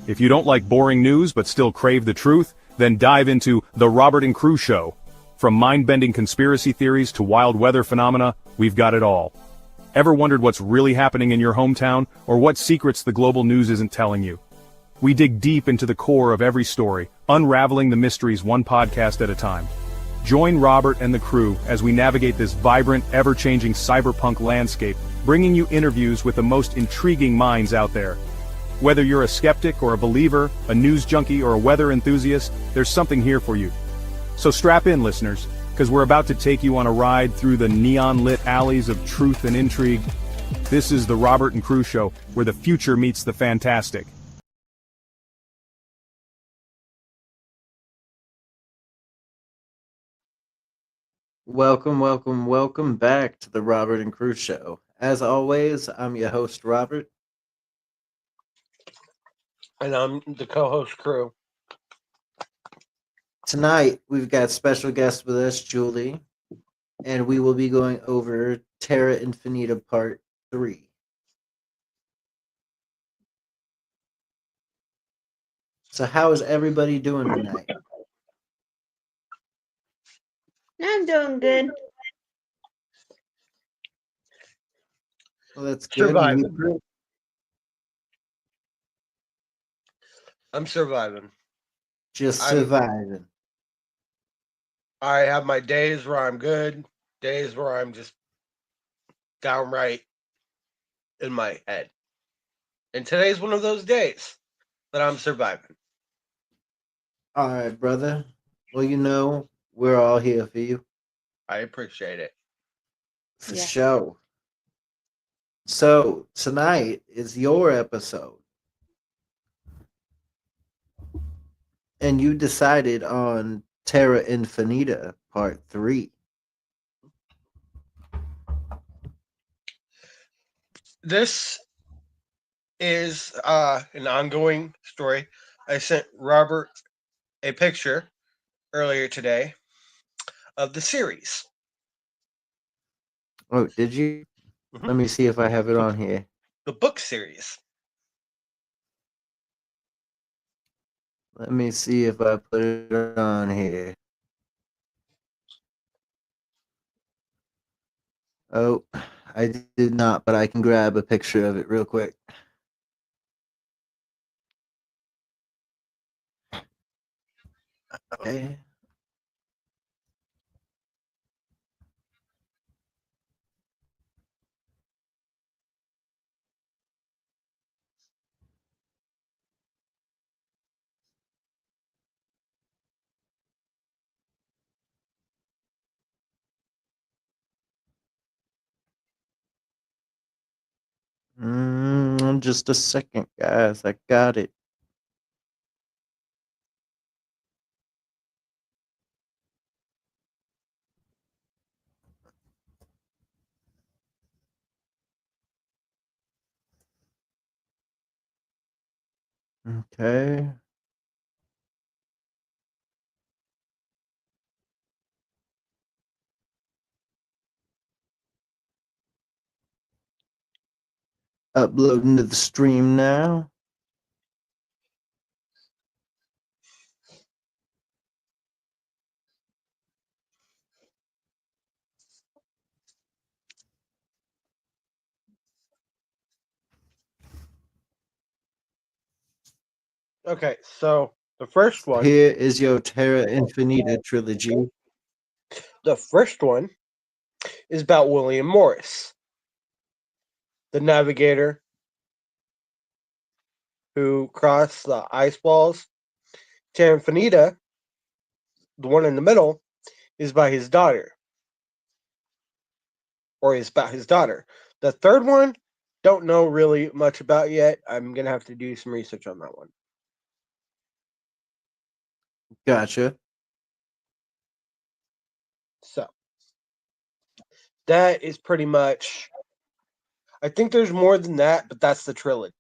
If you don't like boring news but still crave the truth, then dive into The Robert and Crew Show. From mind-bending conspiracy theories to wild weather phenomena, we've got it all. Ever wondered what's really happening in your hometown, or what secrets the global news isn't telling you? We dig deep into the core of every story, unraveling the mysteries one podcast at a time. Join Robert and the crew as we navigate this vibrant, ever-changing cyberpunk landscape, bringing you interviews with the most intriguing minds out there. Whether you're a skeptic or a believer, a news junkie or a weather enthusiast, there's something here for you. So strap in, listeners, because we're about to take you on a ride through the neon-lit alleys of truth and intrigue. This is the Robert and Crew Show, where the future meets the fantastic. Welcome back to the Robert and Crew Show. As always, I'm your host, Robert. And I'm the co-host, Crew. Tonight, we've got special guest with us, Julie, and we will be going over Terra Infinita Part 3. So how is everybody doing tonight? I'm doing good. Well, that's good. Surviving. I'm surviving. Just surviving. I have my days where I'm good, days where I'm just downright in my head. And today's one of those days that I'm surviving. All right, brother. Well, you know, we're all here for you. I appreciate it. For sure. So, tonight is your episode. And you decided on Terra Infinita Part 3. This is an ongoing story. I sent Robert a picture earlier today of the series. Oh, did you? Mm-hmm. Let me see if I have it on here. The book series. Let me see if I put it on here. Oh, I did not, but I can grab a picture of it real quick. Okay. Just a second, guys. I got it. Okay. Uploading to the stream now. Okay, so the first one. Here is your Terra Infinita trilogy. The first one is about William Morris, the navigator who crossed the ice walls. Terra Infinita, the one in the middle, is by his daughter. Or is about his daughter. The third one, don't know really much about yet. I'm going to have to do some research on that one. Gotcha. So, that is pretty much... I think there's more than that, but that's the trilogy.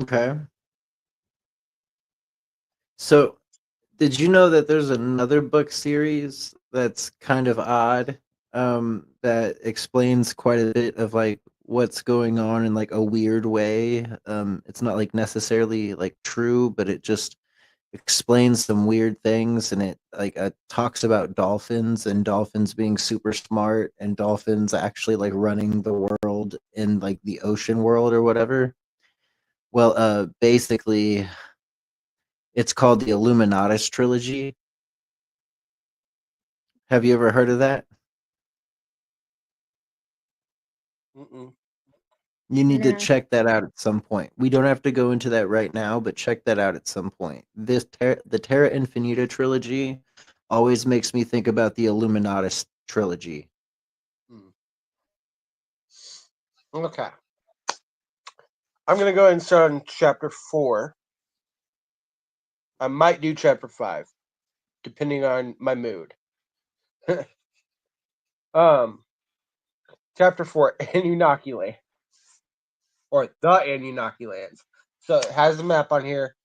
Okay. So, did you know that there's another book series that's kind of odd, that explains quite a bit of like what's going on in like a weird way. It's not like necessarily like true, but it just explains some weird things, and it like talks about dolphins and dolphins being super smart and dolphins actually like running the world in like the ocean world or whatever. Well, basically, it's called the Illuminatus trilogy. Have you ever heard of that? Mm-mm. You need to No. check that out at some point. We don't have to go into that right now, but check that out at some point. The Terra Infinita trilogy always makes me think about the Illuminatus trilogy. Mm. Okay. I'm going to go ahead and start on chapter 4. I might do chapter 5, depending on my mood. Chapter 4, Anunnaki, or the Anunnaki lands. So it has a map on here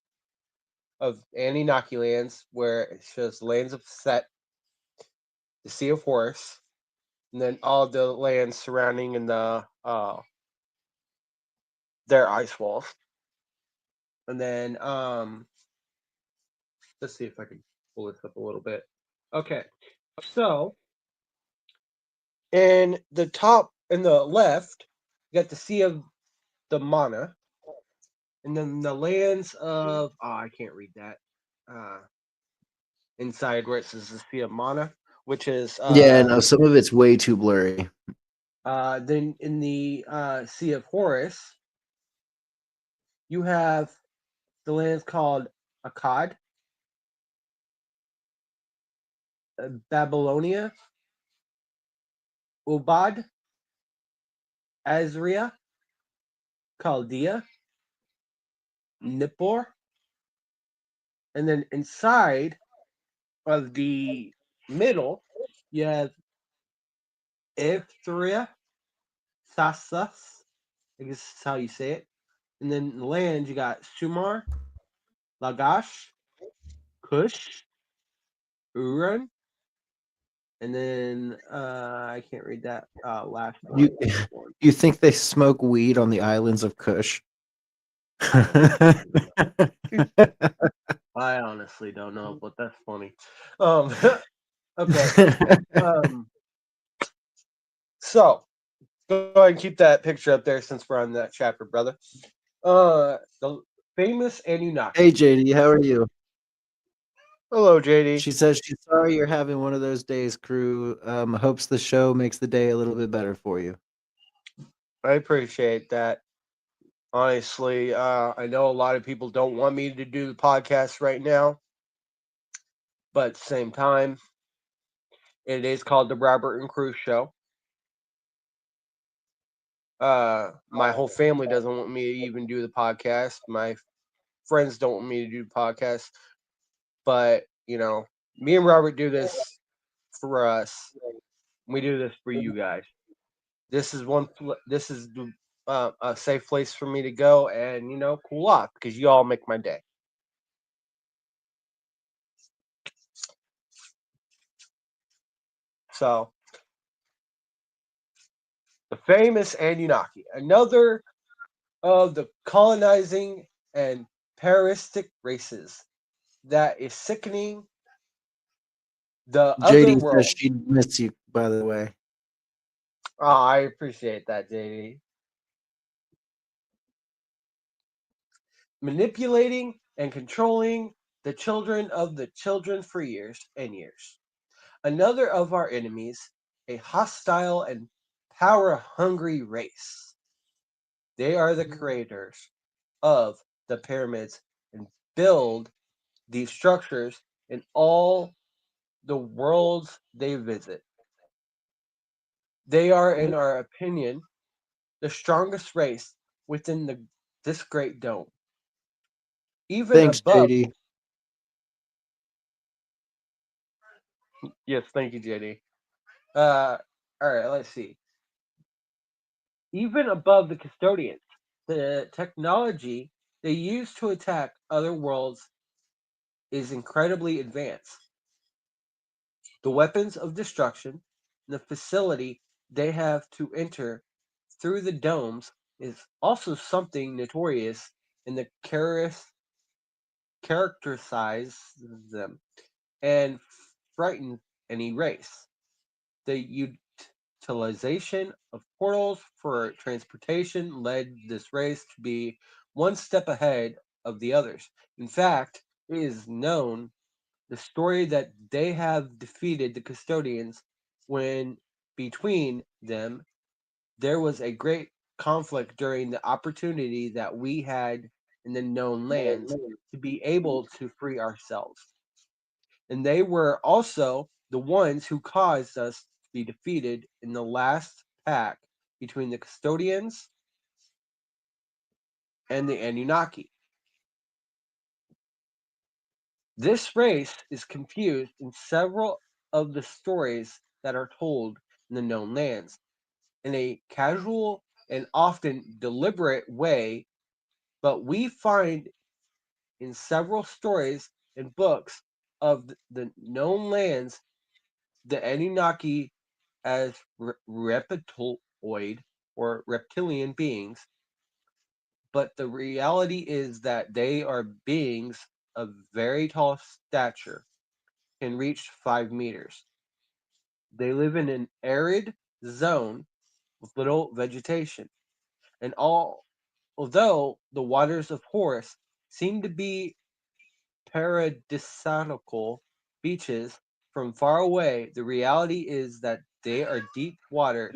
of Anunnaki lands where it shows lands of Set, the Sea of Horus, and then all the lands surrounding in the their ice walls. And then let's see if I can pull this up a little bit. Okay, so in the top in the left, you got the Sea of the Mana, and then the lands of I can't read that. Inside where it says the Sea of Mana, which is Yeah, no, some of it's way too blurry. then in the Sea of Horus, you have the lands called Akkad, Babylonia, Ubad, Azria, Chaldea, Nippur, and then inside of the middle, you have Ephthria, Sassas, I guess that's how you say it. And then the land, you got Sumar, Lagash, Kush, Uran, and then I can't read that last You one. you think they smoke weed on the islands of Kush? I honestly don't know, but that's funny. Okay. So go ahead and keep that picture up there since we're on that chapter, brother. The famous Anunnaki. Hey JD, how are you? Hello, JD. She says she's sorry you're having one of those days, crew. Hopes the show makes the day a little bit better for you. I appreciate that. Honestly, I know a lot of people don't want me to do the podcast right now, but at the same time, it is called the Robert and Cruz Show. My whole family doesn't want me to even do the podcast. My friends don't want me to do the podcast, but me and Robert do this for us. We do this for you guys. This is this is a safe place for me to go and cool off because you all make my day. So the famous Anunnaki, another of the colonizing and parasitic races that is sickening the other JD says world. she missed you, by the way. Oh, I appreciate that, JD. Manipulating and controlling the children of the children for years and years. Another of our enemies, a hostile and power-hungry race. They are the creators of the pyramids and build these structures in all the worlds they visit. They are, in our opinion, the strongest race within this great dome. Even Thanks, above. JD. Yes, thank you, JD. All right, let's see. Even above the custodians, the technology they use to attack other worlds is incredibly advanced. The weapons of destruction, the facility they have to enter through the domes is also something notorious in the characterize them and frighten any race. The utilization of portals for transportation led this race to be one step ahead of the others. In fact, it is known the story that they have defeated the custodians when between them there was a great conflict during the opportunity that we had in the known lands to be able to free ourselves. And they were also the ones who caused us to be defeated in the last pack between the custodians and the Anunnaki. This race is confused in several of the stories that are told in the known lands in a casual and often deliberate way, but we find in several stories and books of the known lands the Anunnaki as reptiloid or reptilian beings, but the reality is that they are beings of very tall stature, can reach 5 meters. They live in an arid zone with little vegetation, and although the waters of Horus seem to be paradisiacal beaches from far away, the reality is that they are deep water,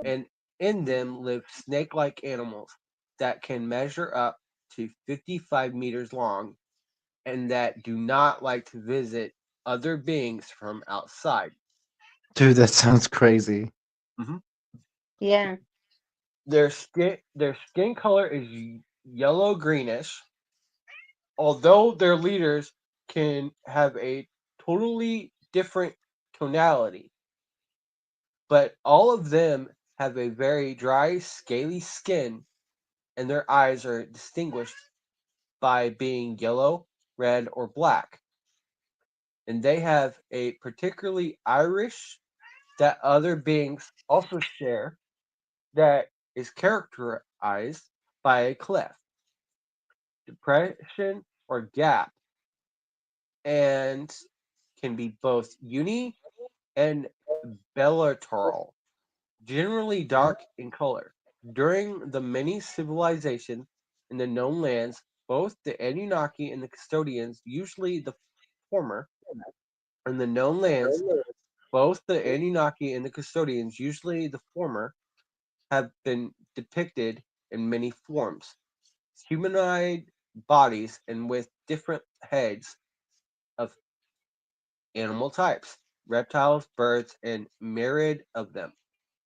and in them live snake-like animals that can measure up to 55 meters long and that do not like to visit other beings from outside. Dude, that sounds crazy. Yeah. Their skin color is yellow greenish, although their leaders can have a totally different tonality. But all of them have a very dry, scaly skin, and their eyes are distinguished by being yellow, red, or black. And they have a particularly Irish that other beings also share that is characterized by a cleft, depression, or gap, and can be both uni and bilateral, generally dark in color. During the many civilizations in the known lands, both the Anunnaki and the custodians, usually the former, in the known lands, both the Anunnaki and the custodians, usually the former, have been depicted in many forms, humanoid bodies, and with different heads of animal types, reptiles, birds, and myriad of them.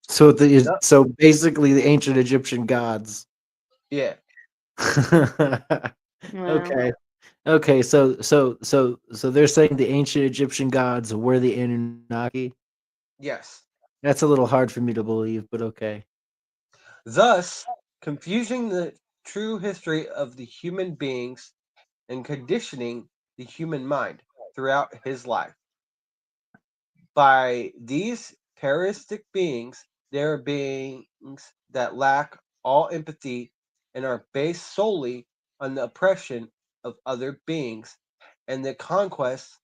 So Yep. so basically the ancient Egyptian gods. Yeah. Well, Okay. Okay, so they're saying the ancient Egyptian gods were the Anunnaki. Yes. That's a little hard for me to believe, but okay. Thus, confusing the true history of the human beings and conditioning the human mind throughout his life. By these parasitic beings, they are beings that lack all empathy and are based solely on the oppression of other beings and the conquest,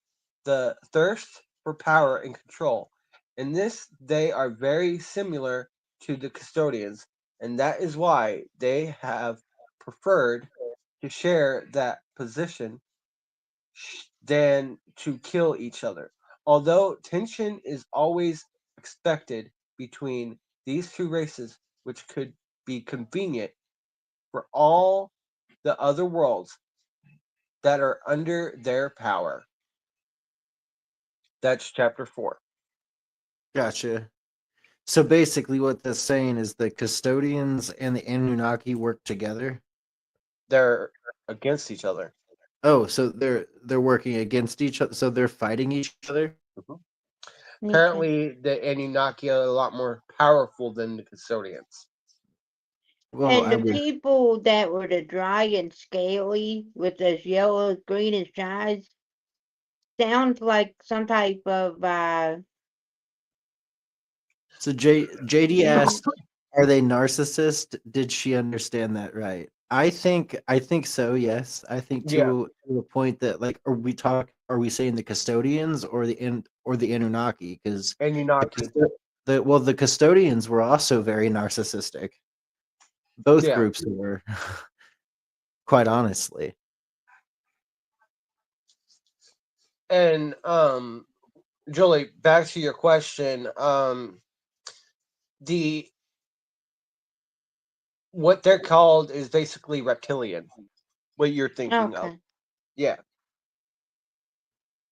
the thirst for power and control. In this, they are very similar to the custodians, and that is why they have preferred to share that position than to kill each other. Although tension is always expected between these two races, which could be convenient for all the other worlds that are under their power. That's chapter 4. Gotcha. So basically what that's saying is the custodians and the Anunnaki work together. They're against each other. Oh, so they're working against each other. So they're fighting each other. Mhm. okay. Apparently, the Anunnaki are a lot more powerful than the custodians. Well, And I the would. people that were the dry and scaly with those yellow greenish eyes sounds like some type of So JD human. asked, Are they narcissist? Did she understand that right? I think so, yes. I think Yeah, to a point that like are we saying the custodians or the Anunnaki? Because Anunnaki. the custodians were also very narcissistic. Both Yeah, groups were, quite honestly. and Julie, back to your question. The what they're called is basically reptilian. What you're thinking of, Okay. yeah,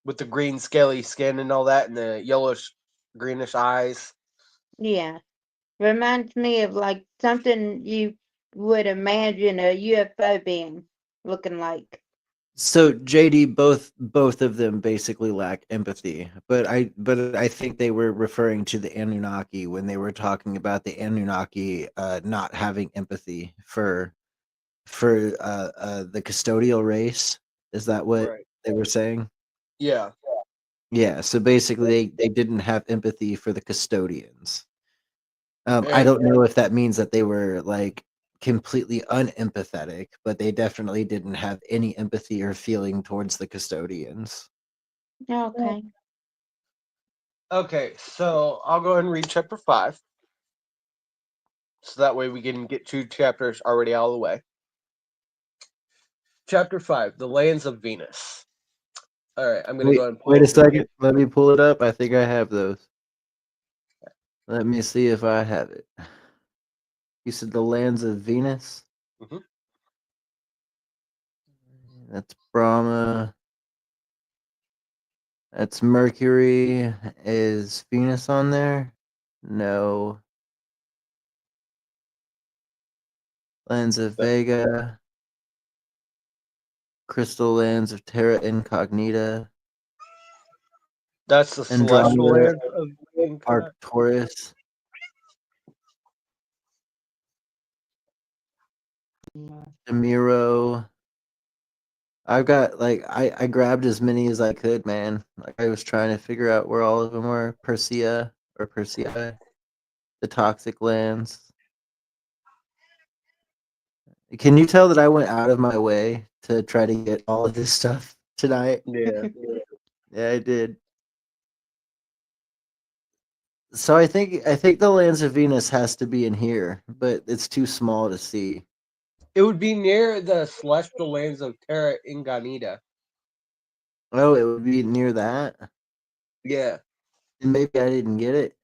with the green scaly skin and all that, and the yellowish, greenish eyes. Yeah. Reminds me of like something you would imagine a UFO being looking like. So JD, both of them basically lack empathy, but I think they were referring to the Anunnaki when they were talking about the Anunnaki not having empathy for the custodial race. Is that what Right. they were saying? Yeah. Yeah. So basically, they didn't have empathy for the custodians. I And don't know if that means that they were like completely unempathetic, but they definitely didn't have any empathy or feeling towards the custodians. Okay. okay, so I'll go ahead and read chapter 5, so that way we can get 2 chapters already out of the way. Chapter 5, the lands of Venus. All right, I'm gonna go Wait, ahead and pull wait a up the second. Let me pull it up. I think I have those. Let me see if I have it. You said the lands of Venus. Mhm. That's Brahma. That's Mercury. Is Venus on there? No. Lands of Vega. Crystal lands of Terra Incognita. That's the celestial Andromeda. lands of Inca. Arcturus. Demiro. I've got like I grabbed as many as I could, man. Like I was trying to figure out where all of them were. Persea or Persea, the toxic lands. Can you tell that I went out of my way to try to get all of this stuff tonight? Yeah. Yeah, I did. So I think the lands of Venus has to be in here, but it's too small to see. It would be near the celestial lands of Terra Incognita. Oh, it would be near that. Yeah. And maybe I didn't get it.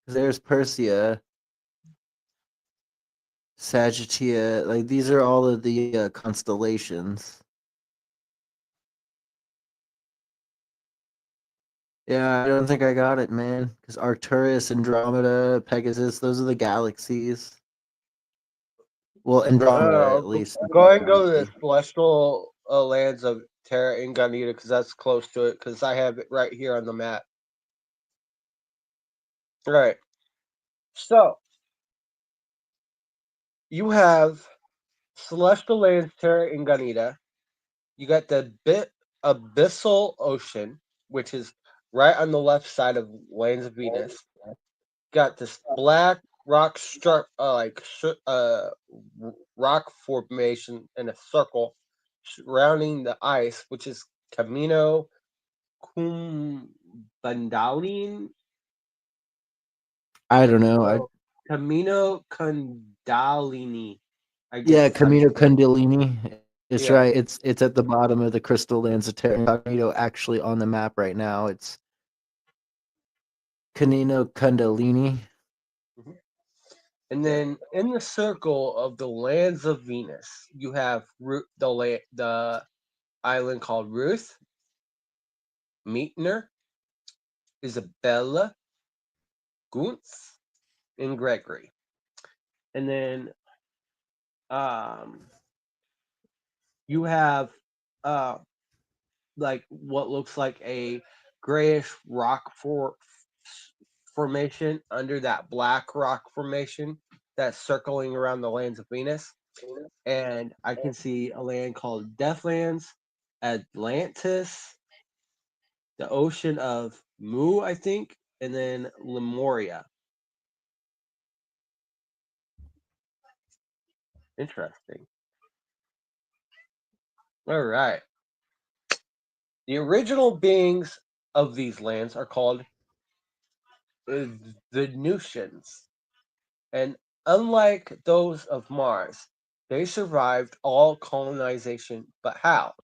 'Cause there's Persea, Sagittaria. Like these are all of the constellations. Yeah, I don't think I got it, man. Because Arcturus, Andromeda, Pegasus, those are the galaxies. Well, Andromeda at least. Go ahead and go to the celestial lands of Terra Incognita because that's close to it. Because I have it right here on the map. All right. So you have celestial lands Terra Incognita. You got the abyssal ocean, which is right on the left side of lands of Venus. Got this black rock rock formation in a circle surrounding the ice, which is Camino Cumbandalin. I don't know. Camino Kundalini. I Yeah, guess is how you Camino say it. Kundalini. It's Yeah. right. It's at the bottom of the crystal lands of Terra Incognito, actually on the map right now. It's Camino Kundalini. Mhm. And then in the circle of the lands of Venus, you have the island called Ruth, Meitner, Isabella, Guntz, and Gregory. And then you have uh, like what looks like a grayish rock formation under that black rock formation that's circling around the lands of Venus. And I can see a land called Deathlands, Atlantis, the ocean of Mu, I think, and then Lemuria. Interesting. All right. The original beings of these lands are called Venusians, and unlike those of Mars, they survived all colonization. But how?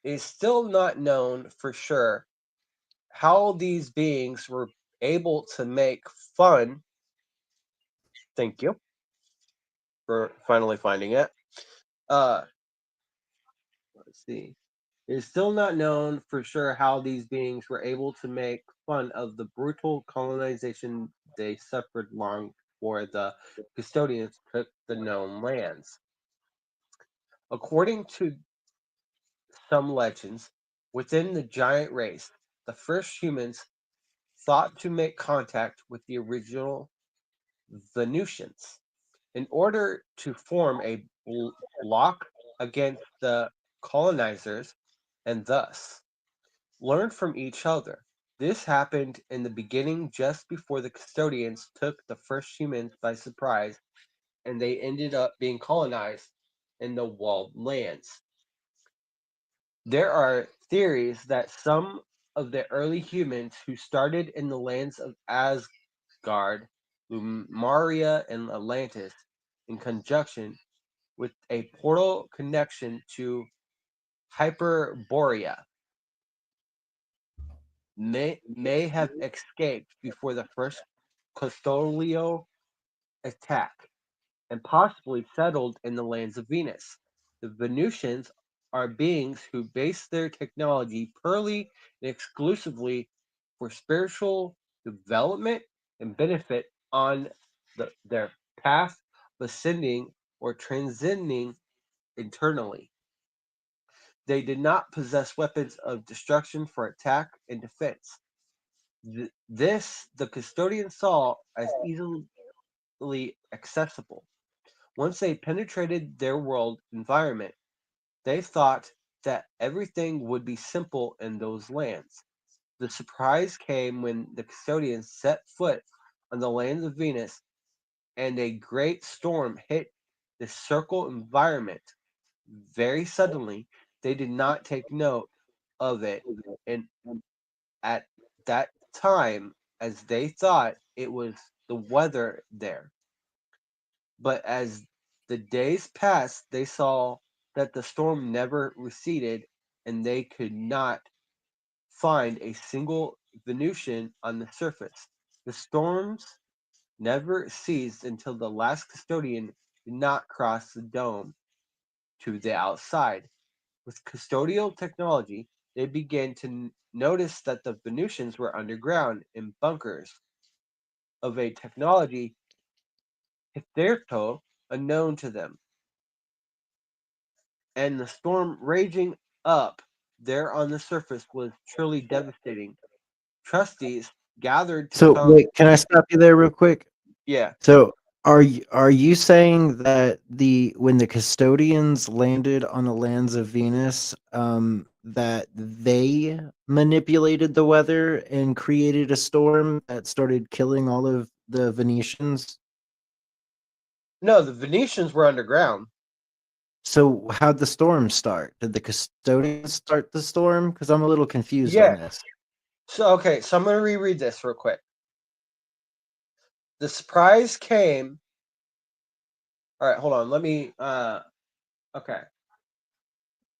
It is still not known for sure how these beings were able to make fun. Thank you for finally finding it. Uh, let's see. It is still not known for sure how these beings were able to make fun of the brutal colonization they suffered long before the custodians took the known lands. According to some legends, within the giant race, the first humans thought to make contact with the original Venusians in order to form a block against the colonizers and thus learn from each other. This happened in the beginning just before the custodians took the first humans by surprise and they ended up being colonized in the walled lands. There are theories that some of the early humans who started in the lands of Asgard, Lumaria, and Atlantis, in conjunction with a portal connection to Hyperborea, may have escaped before the first custodial attack and possibly settled in the lands of Venus. The Venusians are beings who base their technology purely and exclusively for spiritual development and benefit on their path of ascending or transcending internally. They did not possess weapons of destruction for attack and defense. This the custodians saw as easily accessible. Once they penetrated their world environment, they thought that everything would be simple in those lands. The surprise came when the custodians set foot on the lands of Venus and a great storm hit the circle environment. Very suddenly, they did not take note of it, and at that time, as they thought it was the weather there. But as the days passed, they saw that the storm never receded, and they could not find a single Venusian on the surface. The storms never ceased until the last custodian did not cross the dome to the outside. With custodial technology, they began to notice that the Venusians were underground in bunkers of a technology hitherto unknown to them. And the storm raging up there on the surface was truly devastating. Trustees gathered to So come. wait, can I stop you there real quick? Yeah, So are you saying that when the custodians landed on the lands of Venus, that they manipulated the weather and created a storm that started killing all of the Venetians? no, the Venetians were underground. So how'd the storm start? Did the custodians start the storm? Because I'm a little confused on Yeah. this. So okay, so I'm gonna reread this real quick. The surprise came. All right, hold on. Let me. Okay.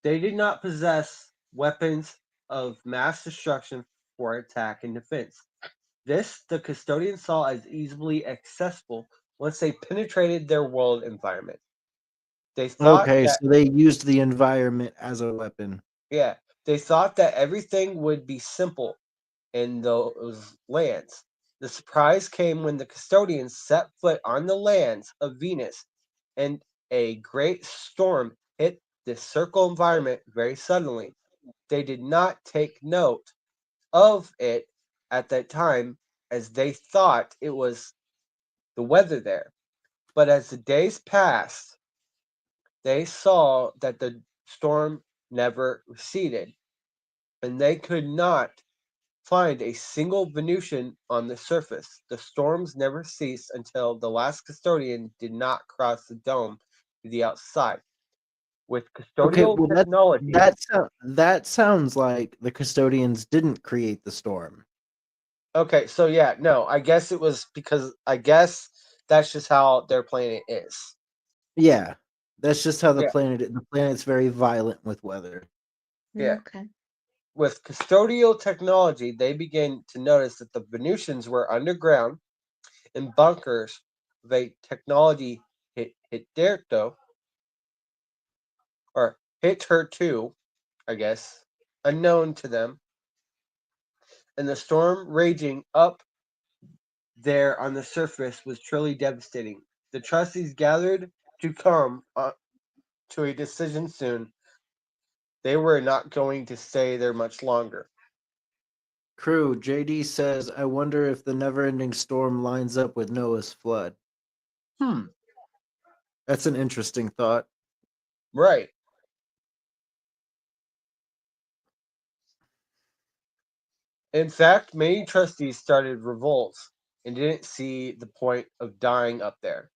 They did not possess weapons of mass destruction for attack and defense. This the custodians saw as easily accessible once they penetrated their world environment. They thought Okay, that so they used the environment as a weapon. yeah, they thought that everything would be simple in those lands. The surprise came when the custodians set foot on the lands of Venus and a great storm hit the circle environment very suddenly. They did not take note of it at that time as they thought it was the weather there. But as the days passed, they saw that the storm never receded, and they could not find a single Venusian on the surface. The storms never ceased until the last custodian did not cross the dome to the outside. With Okay, custodial well technology, that sounds like the custodians didn't create the storm. okay, so yeah, no, I guess it was because I guess that's just how their planet is. Yeah, that's just how Yeah, the planet's very violent with weather. yeah. Okay. With custodial technology, they began to notice that the Venusians were underground in bunkers with a technology hitherto, or hitherto, I guess, unknown to them, and the storm raging up there on the surface was truly devastating. The trustees gathered to come to a decision soon. They were not going to stay there much longer. Crew, JD says, I wonder if the never ending storm lines up with Noah's flood. Hmm, That's an interesting thought. right. In fact, many trustees started revolts and didn't see the point of dying up there.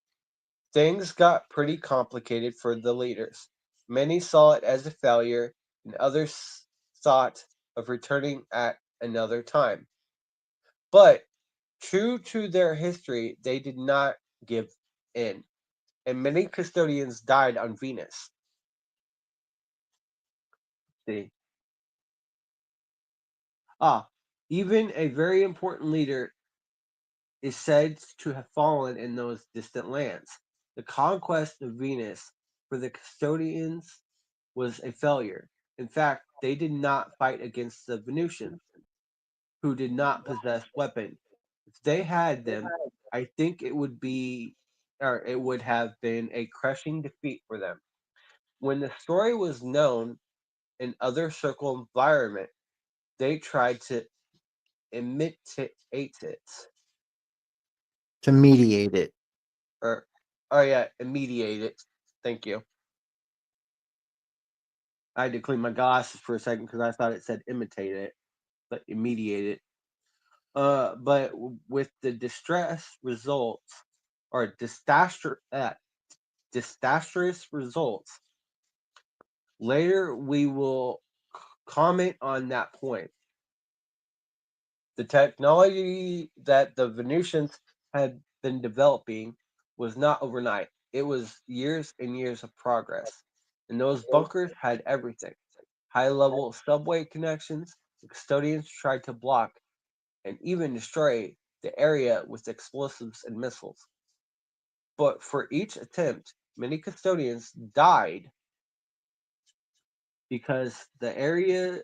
Things got pretty complicated for the leaders. Many saw it as a failure, and others thought of returning at another time. But true to their history, they did not give in, and many custodians died on Venus. See? Ah, even a very important leader is said to have fallen in those distant lands. The conquest of Venus for the custodians was a failure. In fact, they did not fight against the Venusians, who did not possess weapons. If they had them, I think it would have been a crushing defeat for them. When the story was known in other circle environment, they tried to imitate it. To mediate it. Or oh yeah, mediate it. Thank you. I had to clean my glasses for a second because I thought it said imitate it, but mediate it. But with the distress results or disastrous results, later we will comment on that point. The technology that the Venusians had been developing was not overnight. It was years and years of progress. And those bunkers had everything. High level subway connections, the custodians tried to block and even destroy the area with explosives and missiles. But for each attempt, many custodians died because the area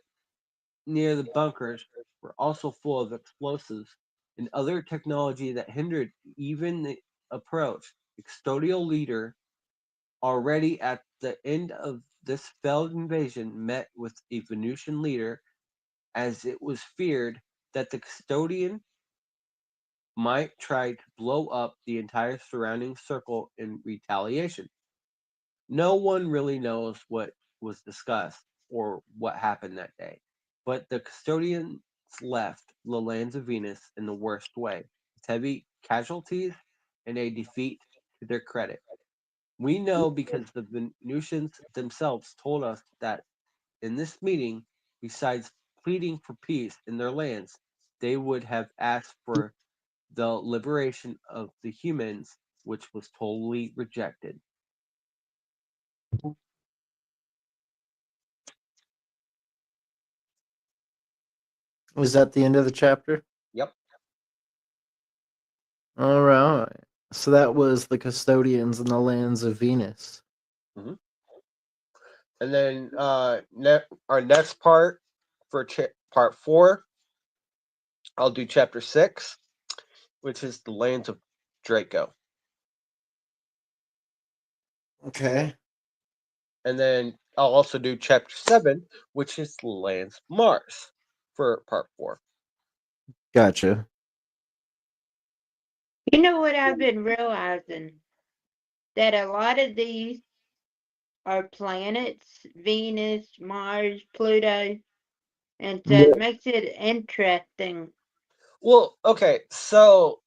near the bunkers were also full of explosives and other technology that hindered even the approach. The custodial leader, already at the end of this failed invasion, met with a Venusian leader as it was feared that the custodian might try to blow up the entire surrounding circle in retaliation. No one really knows what was discussed or what happened that day, but the custodians left the lands of Venus in the worst way, with heavy casualties and a defeat to their credit. We know because the Venusians themselves told us that in this meeting, besides pleading for peace in their lands, they would have asked for the liberation of the humans, which was totally rejected. Was that the end of the chapter? Yep. All right. So that was the custodians in the lands of Venus. Mm-hmm. And then our next part for part 4, I'll do chapter 6, which is the lands of Draco. Okay. And then I'll also do chapter 7, which is the lands of Mars for part 4. Gotcha. You know what I've been realizing? That a lot of these are planets, Venus, Mars, Pluto. And so Yeah. it makes it interesting. Well, okay, so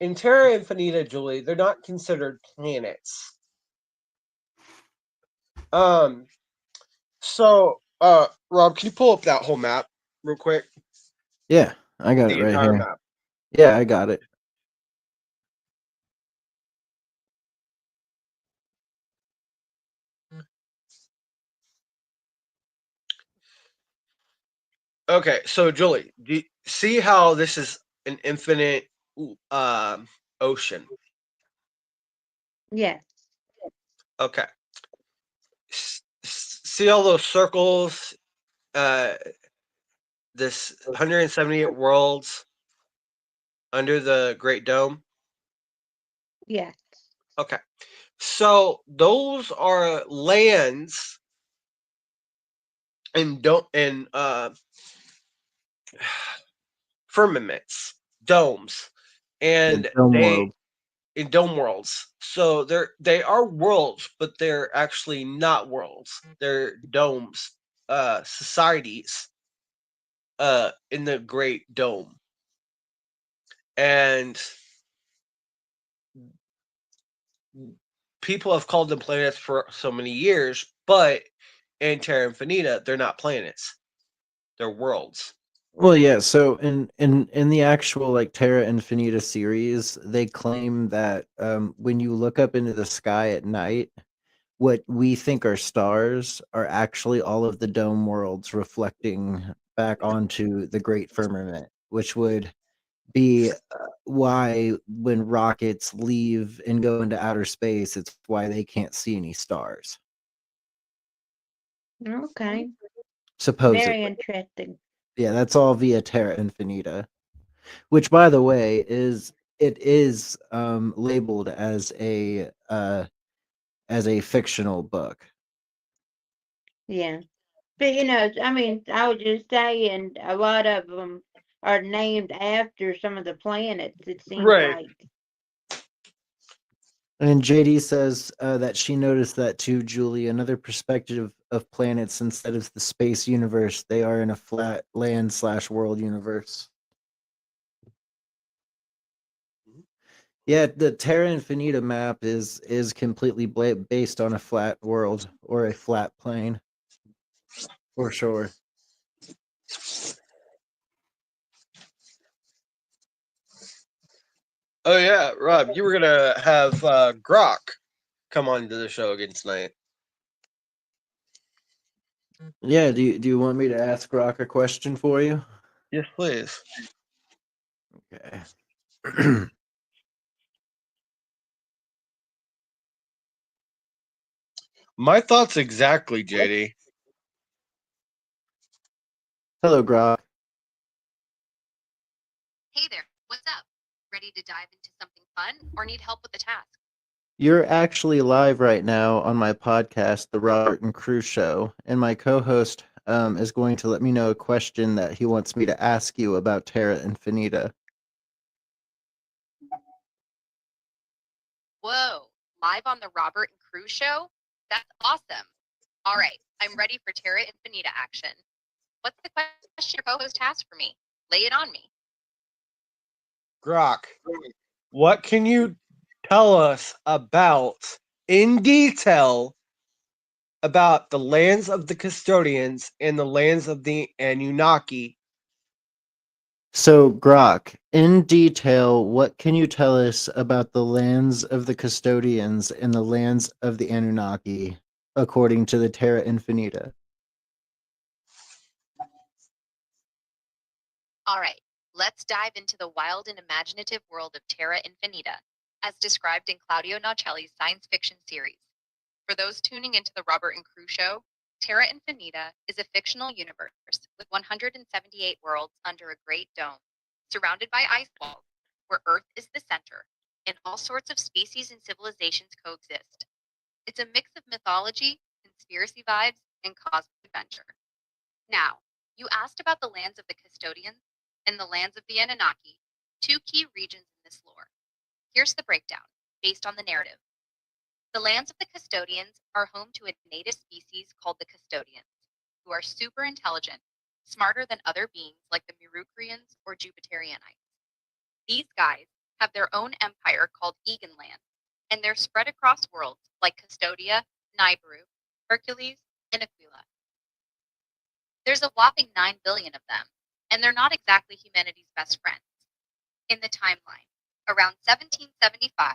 in Terra Infinita, Julie, they're not considered planets. So, Rob, can you pull up that whole map real quick? Yeah, I got it The right entire here. map. Yeah, I got it. Okay, so Julie, do you see how this is an infinite ocean? Yes. Okay. See all those circles? This 178 worlds under the Great Dome? Yes. Okay. So those are lands and don't and firmaments, domes, Yeah, and Dome they World. in dome worlds. So they are worlds, but they're actually not worlds. They're domes, societies, in the Great Dome, and people have called them planets for so many years. But in Terra Infinita, they're not planets; they're worlds. Well, yeah. So in the actual like Terra Infinita series, they claim that when you look up into the sky at night, what we think are stars are actually all of the dome worlds reflecting back onto the Great Firmament, which would be why when rockets leave and go into outer space, it's why they can't see any stars. Okay. Very Supposedly. interesting. Yeah, that's all via Terra Infinita. Which, by the way, is labeled as a fictional book. Yeah. But I mean, I was just saying a lot of them are named after some of the planets, it seems Right. like. And JD says that she noticed that too, Julie. Another perspective of planets instead of the space universe, they are in a flat land/world universe. Yeah, the Terra Infinita map is completely based on a flat world or a flat plane, for sure. Oh yeah, Rob, you were gonna have Grok come on to the show again tonight. Yeah, do you want me to ask Rock a question for you? Yes, please. Okay. My thoughts exactly, JD. Hello, Grok. Hey there, what's up? Ready to dive into something fun or need help with a task? You're actually live right now on my podcast, The Robert and Crew Show, and my co-host is going to let me know a question that he wants me to ask you about Terra Infinita. Whoa, live on the Robert and Crew show? That's awesome. All right, I'm ready for Terra Infinita action. What's the question your co-host has for me? Lay it on me. Grok, what can you tell us in detail, about the lands of the custodians and the lands of the Anunnaki? So, Grok, in detail, what can you tell us about the lands of the custodians and the lands of the Anunnaki, according to the Terra Infinita? All right, let's dive into the wild and imaginative world of Terra Infinita, as described in Claudio Nacelli's science fiction series. For those tuning into the Robert and Crew show, Terra Infinita is a fictional universe with 178 worlds under a great dome, surrounded by ice walls, where Earth is the center, and all sorts of species and civilizations coexist. It's a mix of mythology, conspiracy vibes, and cosmic adventure. Now, you asked about the lands of the custodians and the lands of the Anunnaki, two key regions in this lore. Here's the breakdown, based on the narrative. The lands of the custodians are home to a native species called the custodians, who are super intelligent, smarter than other beings like the Murucrians or Jupiterianites. These guys have their own empire called Eganland, and they're spread across worlds like Custodia, Nibiru, Hercules, and Aquila. There's a whopping 9 billion of them, and they're not exactly humanity's best friends. In the timeline, around 1775,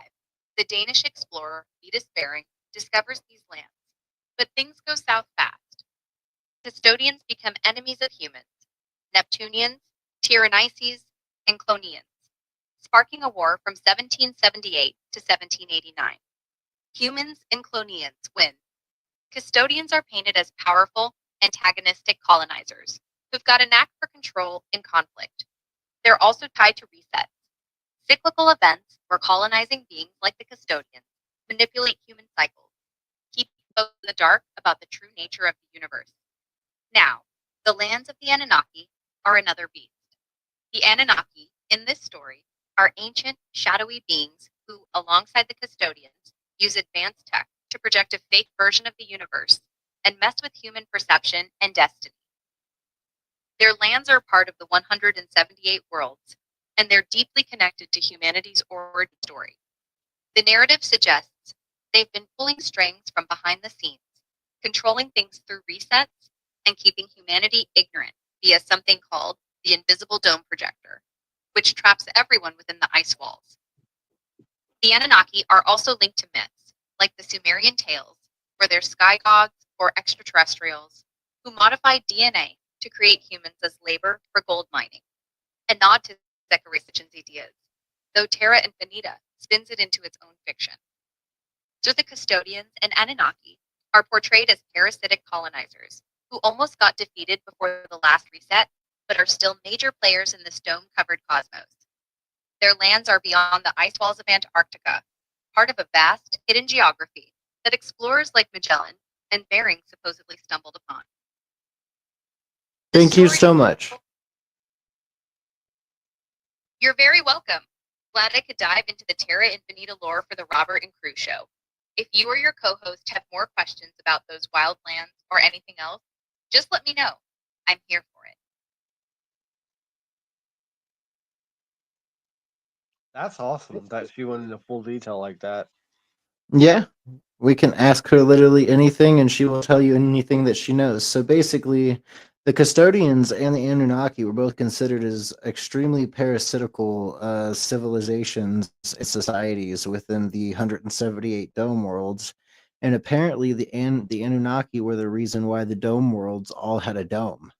the Danish explorer Vitus Bering discovers these lands, but things go south fast. Custodians become enemies of humans, Neptunians, Tyranices, and Clonians, sparking a war from 1778 to 1789. Humans and Clonians win. Custodians are painted as powerful, antagonistic colonizers who've got a knack for control and conflict. They're also tied to resets, cyclical events where colonizing beings like the Custodians manipulate human cycles, keeping folks in the dark about the true nature of the universe. Now, the lands of the Anunnaki are another beast. The Anunnaki, in this story, are ancient, shadowy beings who, alongside the Custodians, use advanced tech to project a fake version of the universe and mess with human perception and destiny. Their lands are part of the 178 worlds, and they're deeply connected to humanity's origin story. The narrative suggests they've been pulling strings from behind the scenes, controlling things through resets and keeping humanity ignorant via something called the invisible dome projector, which traps everyone within the ice walls. The Anunnaki are also linked to myths, like the Sumerian tales, where they're sky gods or extraterrestrials who modified DNA to create humans as labor for gold mining, a nod to Zechariah Sitchin's ideas, though Terra Infinita spins it into its own fiction. So the Custodians and Anunnaki are portrayed as parasitic colonizers who almost got defeated before the last reset, but are still major players in this dome-covered cosmos. Their lands are beyond the ice walls of Antarctica, part of a vast, hidden geography that explorers like Magellan and Bering supposedly stumbled upon. Thank you so much. You're very welcome. Glad I could dive into the Terra Infinita lore for the Robert and Crew show. If you or your co-host have more questions about those wild lands or anything else, just let me know. I'm here for it. That's awesome that she went into full detail like that. Yeah, we can ask her literally anything and she will tell you anything that she knows. So basically, the Custodians and the Anunnaki were both considered as extremely parasitical civilizations and societies within the 178 dome worlds. And apparently the Anunnaki were the reason why the dome worlds all had a dome.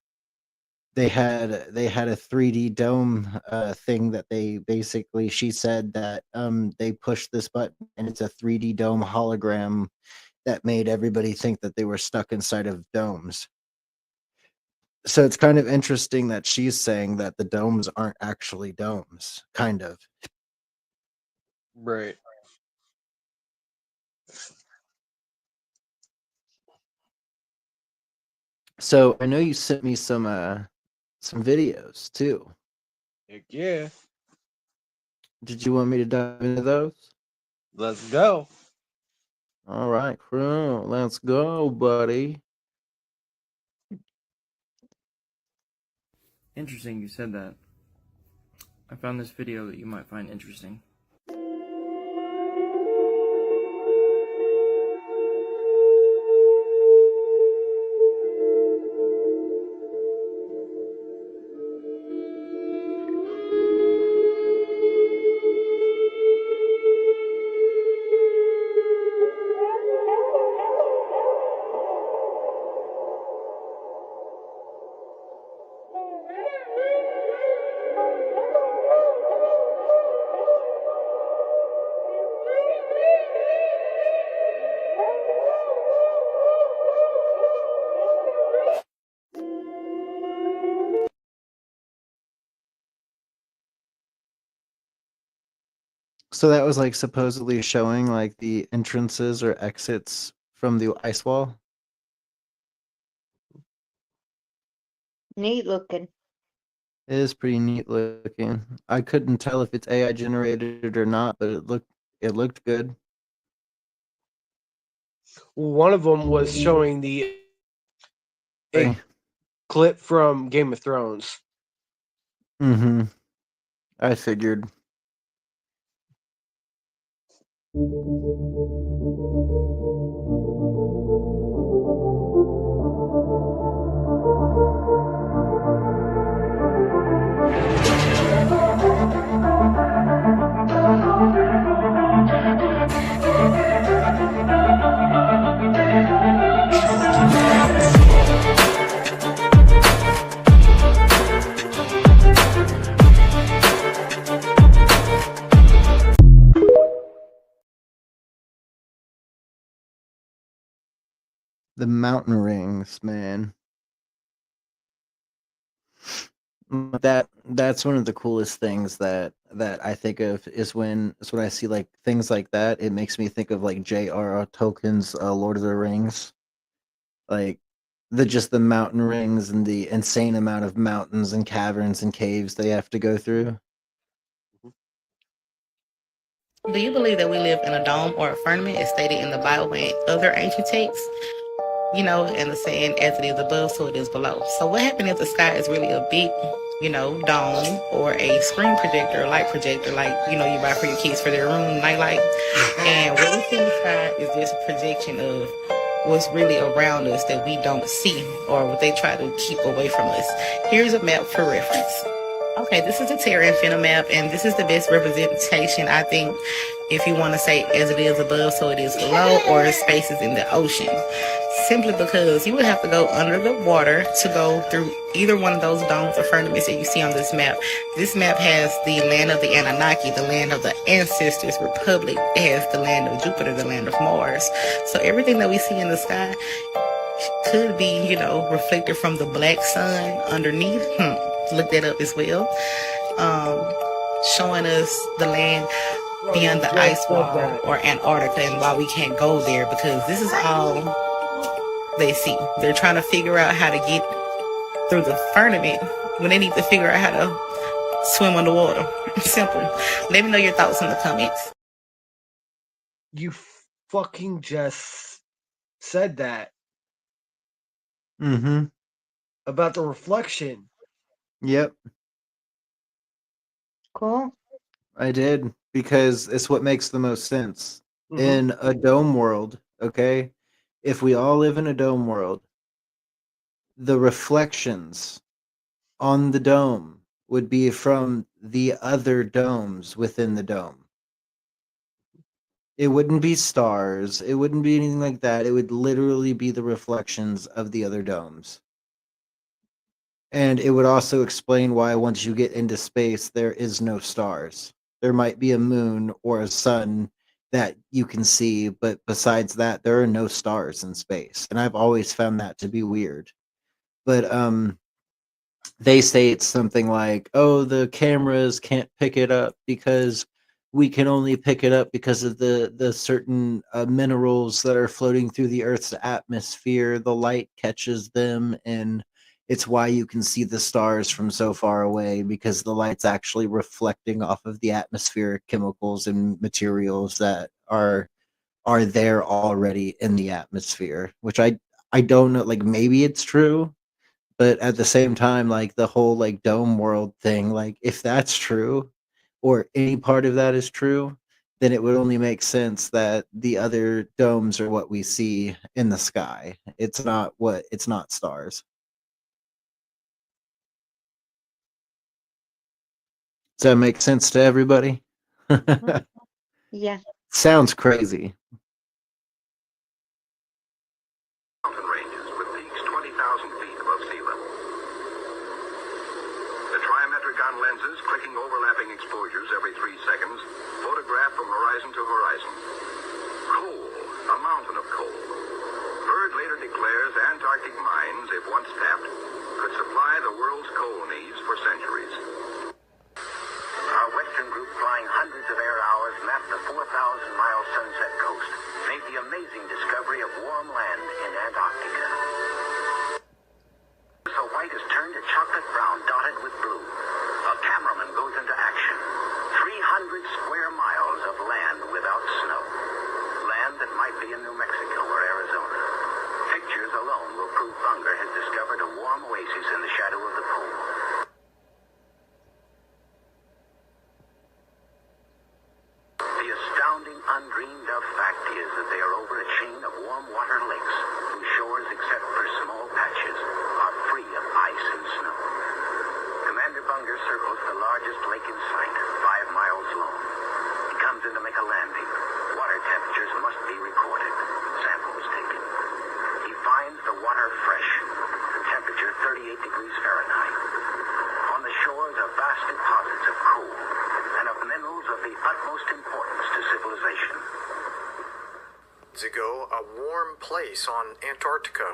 They had a 3D dome thing that they basically, she said that they pushed this button and it's a 3D dome hologram that made everybody think that they were stuck inside of domes. So it's kind of interesting that she's saying that the domes aren't actually domes, kind of. Right. So I know you sent me some videos too. Heck yeah. Did you want me to dive into those? Let's go. All right, crew, let's go, buddy. Interesting you said that. I found this video that you might find interesting. So that was like supposedly showing like the entrances or exits from the ice wall. Neat looking. It is pretty neat looking. I couldn't tell if it's AI generated or not, but it looked good. One of them was showing the Hey. clip from Game of Thrones. Mm-hmm. I figured. The mountain rings, man. That's one of the coolest things that I think of is when I see like things like that. It makes me think of like J.R.R. Tolkien's Lord of the Rings, like the mountain rings and the insane amount of mountains and caverns and caves they have to go through. Do you believe that we live in a dome or a firmament as stated in the Bible and other ancient texts? You know, and the saying, as it is above, so it is below. So what happens if the sky is really a big, dome or a screen projector, light projector, like, you buy for your kids for their room nightlight? And what we see in the sky is just a projection of what's really around us that we don't see or what they try to keep away from us. Here's a map for reference. Okay, this is the Terra Infinita map, and this is the best representation, I think, if you want to say as it is above, so it is below, or spaces in the ocean. Simply because you would have to go under the water to go through either one of those domes or firmaments that you see on this map. This map has the land of the Anunnaki, the land of the ancestors, Republic. It has the land of Jupiter, the land of Mars. So everything that we see in the sky could be, reflected from the black sun underneath. Look that up as well. Showing us the land beyond the ice wall or Antarctica and why we can't go there, because this is all they see. They're trying to figure out how to get through the firmament when they need to figure out how to swim underwater. Simple. Let me know your thoughts in the comments. You fucking just said that Mm-hmm. about the reflection. Yep, Cool. I did, because it's what makes the most sense. Mhm. In a dome world, okay? If we all live in a dome world, the reflections on the dome would be from the other domes within the dome. It wouldn't be stars, it wouldn't be anything like that. It would literally be the reflections of the other domes. And it would also explain why once you get into space, there is no stars. There might be a moon or a sun that you can see, but besides that, there are no stars in space. And I've always found that to be weird. But they say it's something like, oh, the cameras can't pick it up because we can only pick it up because of the certain minerals that are floating through the Earth's atmosphere. The light catches them, and it's why you can see the stars from so far away, because the light's actually reflecting off of the atmospheric chemicals and materials that are there already in the atmosphere. Which I don't know, like maybe it's true, but at the same time, like the whole like dome world thing, like if that's true or any part of that is true, then it would only make sense that the other domes are what we see in the sky. It's not stars. Does that make sense to everybody? Yeah. Sounds crazy. Mountain ranges with peaks 20,000 feet above sea level. The trimetricon lenses, clicking overlapping exposures every 3 seconds, photograph from horizon to horizon. Coal, a mountain of coal. Byrd later declares Antarctic mines, if once tapped, could supply the world's coal needs for centuries. Our Western group, flying hundreds of air hours, mapped the 4,000-mile Sunset Coast, made the amazing discovery of warm land in Antarctica. So white is turned to chocolate brown, dotted with blue. A cameraman goes into action. 300 square miles of land without snow. Land that might be in New Mexico or Arizona. Pictures alone will prove Unger has discovered a warm oasis water lakes, whose shores, except for small patches, are free of ice and snow. Commander Bunger circles the largest lake in sight, 5 miles long. He comes in to make a landing. Water temperatures must be recorded. Samples taken. He finds the water fresh. The temperature 38 degrees Fahrenheit. On the shores are vast deposits of coal and of minerals of the utmost importance to civilization. Ago, a warm place on Antarctica.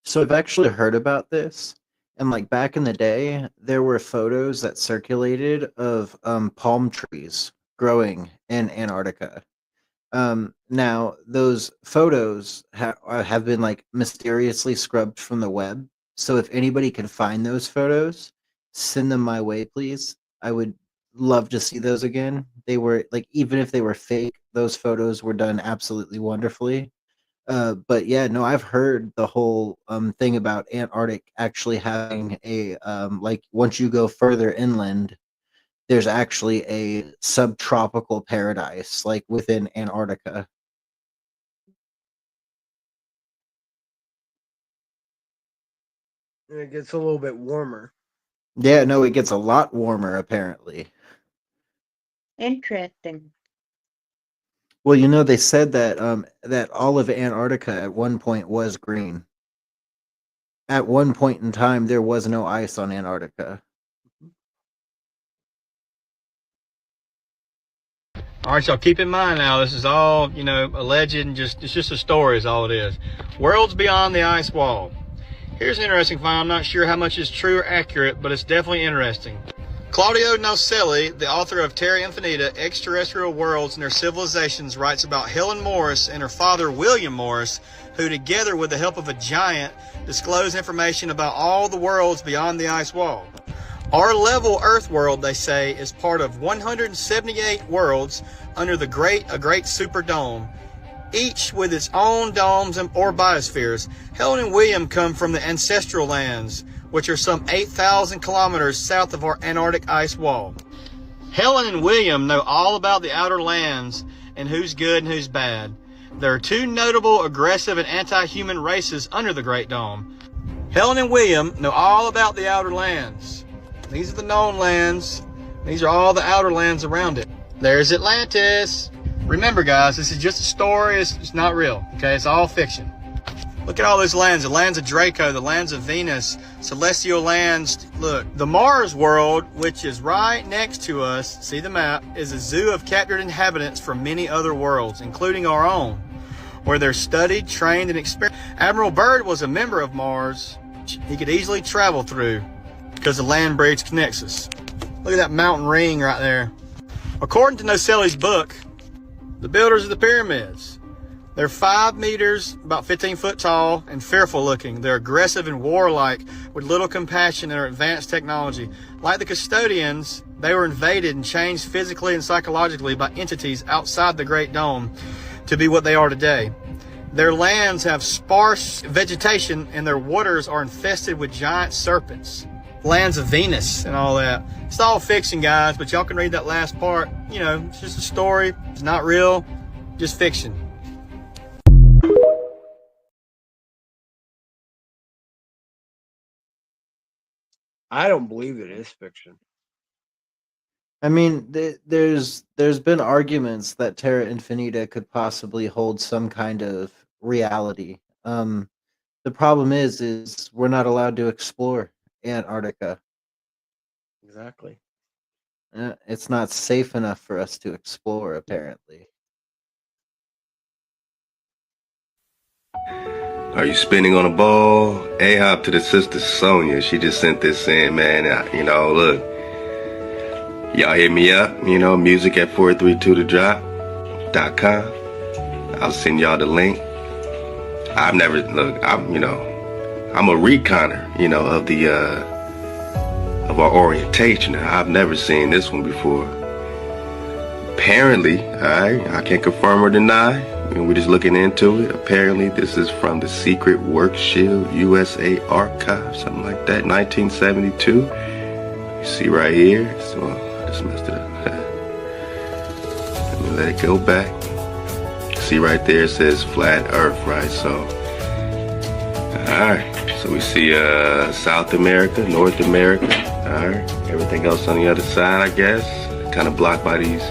So I've actually heard about this, and like back in the day, there were photos that circulated of palm trees growing in Antarctica. Now those photos have been like mysteriously scrubbed from the web. So if anybody can find those photos, send them my way, please. I would love to see those again. They were like, even if they were fake, those photos were done absolutely wonderfully. But yeah, no, I've heard the whole thing about Antarctic actually having a like once you go further inland, there's actually a subtropical paradise like within Antarctica. And it gets a little bit warmer. Yeah, no, it gets a lot warmer apparently. Interesting. Well, you know, they said that that all of Antarctica at one point was green. At one point in time, there was no ice on Antarctica. All right, y'all, keep in mind now, this is all, you know, alleged and it's just a story is all it is. Worlds beyond the ice wall. Here's an interesting find. I'm not sure how much is true or accurate, but it's definitely interesting. Claudio Nocelli, the author of Terra Infinita, Extraterrestrial Worlds and Their Civilizations, writes about Helen Morris and her father William Morris, who together with the help of a giant, disclose information about all the worlds beyond the ice wall. Our level Earth world, they say, is part of 178 worlds under a great superdome, each with its own domes or biospheres. Helen and William come from the ancestral lands, which are some 8,000 kilometers south of our Antarctic ice wall. Helen and William know all about the outer lands and who's good and who's bad. There are two notable aggressive and anti-human races under the Great Dome. Helen and William know all about the outer lands. These are the known lands. These are all the outer lands around it. There's Atlantis. Remember, guys, this is just a story. It's not real, okay? It's all fiction. Look at all those lands. The lands of Draco, the lands of Venus, celestial lands. Look, the Mars world, which is right next to us, see the map, is a zoo of captured inhabitants from many other worlds, including our own, where they're studied, trained, and experienced. Admiral Byrd was a member of Mars. He could easily travel through because the land bridge connects us. Look at that mountain ring right there. According to Nocelli's book, the builders of the pyramids, they're 5 meters, about 15 foot tall, and fearful looking. They're aggressive and warlike, with little compassion and advanced technology. Like the custodians, they were invaded and changed physically and psychologically by entities outside the Great Dome to be what they are today. Their lands have sparse vegetation, and their waters are infested with giant serpents. Lands of Venus and all that. It's all fiction, guys, but y'all can read that last part. You know, it's just a story. It's not real, just fiction. I don't believe it is fiction. I mean, there's been arguments that Terra Infinita could possibly hold some kind of reality. The problem is we're not allowed to explore Antarctica. Exactly. It's not safe enough for us to explore, apparently. Are you spinning on a ball? A-hop to the sister Sonia. She just sent this in, man. You know, look. Y'all hit me up, you know, music at 432thedrop.com. I'll send y'all the link. I'm a reconner, you know, of the, of our orientation. I've never seen this one before. apparently, I can't confirm or deny. We're just looking into it. Apparently, this is from the Secret Work Shield USA Archive, something like that, 1972. You see right here. So I just messed it up. Let me let it go back. See right there, it says flat Earth, right? So, all right. So we see South America, North America. All right. Everything else on the other side, I guess, kind of blocked by these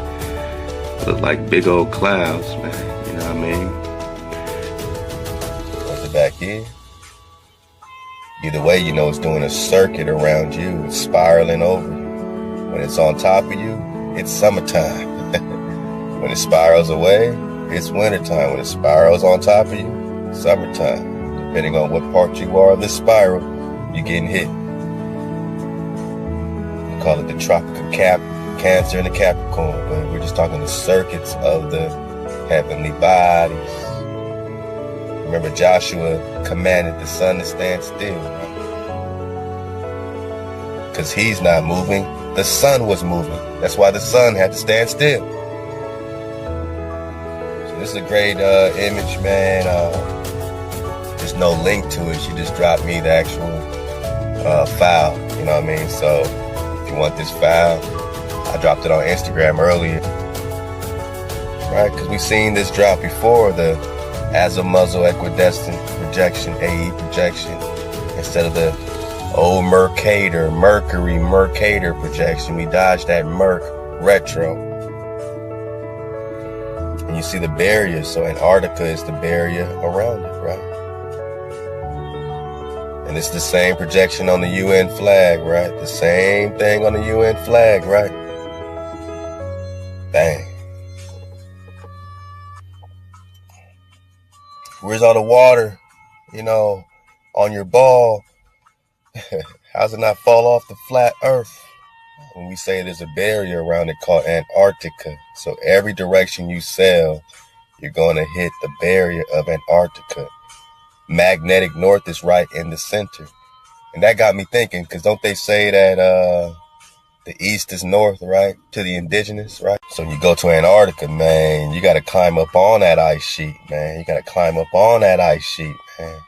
look like big old clouds, man. You know what I mean? What's it back here? Either way, you know it's doing a circuit around you. It's spiraling over you. When it's on top of you, it's summertime. When it spirals away, it's wintertime. When it spirals on top of you, summertime. Depending on what part you are of this spiral, you're getting hit. We call it the tropical Cancer and the Capricorn, but we're just talking the circuits of the heavenly bodies. Remember, Joshua commanded the sun to stand still, right? Because he's not moving, the sun was moving. That's why the sun had to stand still. So this is a great image, man. There's no link to it. She just dropped me the actual file, you know what I mean? So if you want this file, I dropped it on Instagram earlier, right? Because we've seen this drop before, the azimuthal equidistant projection, AE projection, instead of the old Mercator projection. We dodged that Merc retro. And you see the barriers, so Antarctica is the barrier around it, right? And it's the same projection on the UN flag, right? The same thing on the UN flag, right? Dang. Where's all the water, you know, on your ball? How's it not fall off the flat earth? When we say there's a barrier around it called Antarctica. So every direction you sail, you're going to hit the barrier of Antarctica. Magnetic north is right in the center. And that got me thinking, because don't they say that the east is north, right? To the indigenous, right? So you go to Antarctica, man, you got to climb up on that ice sheet, man. You got to climb up on that ice sheet, man.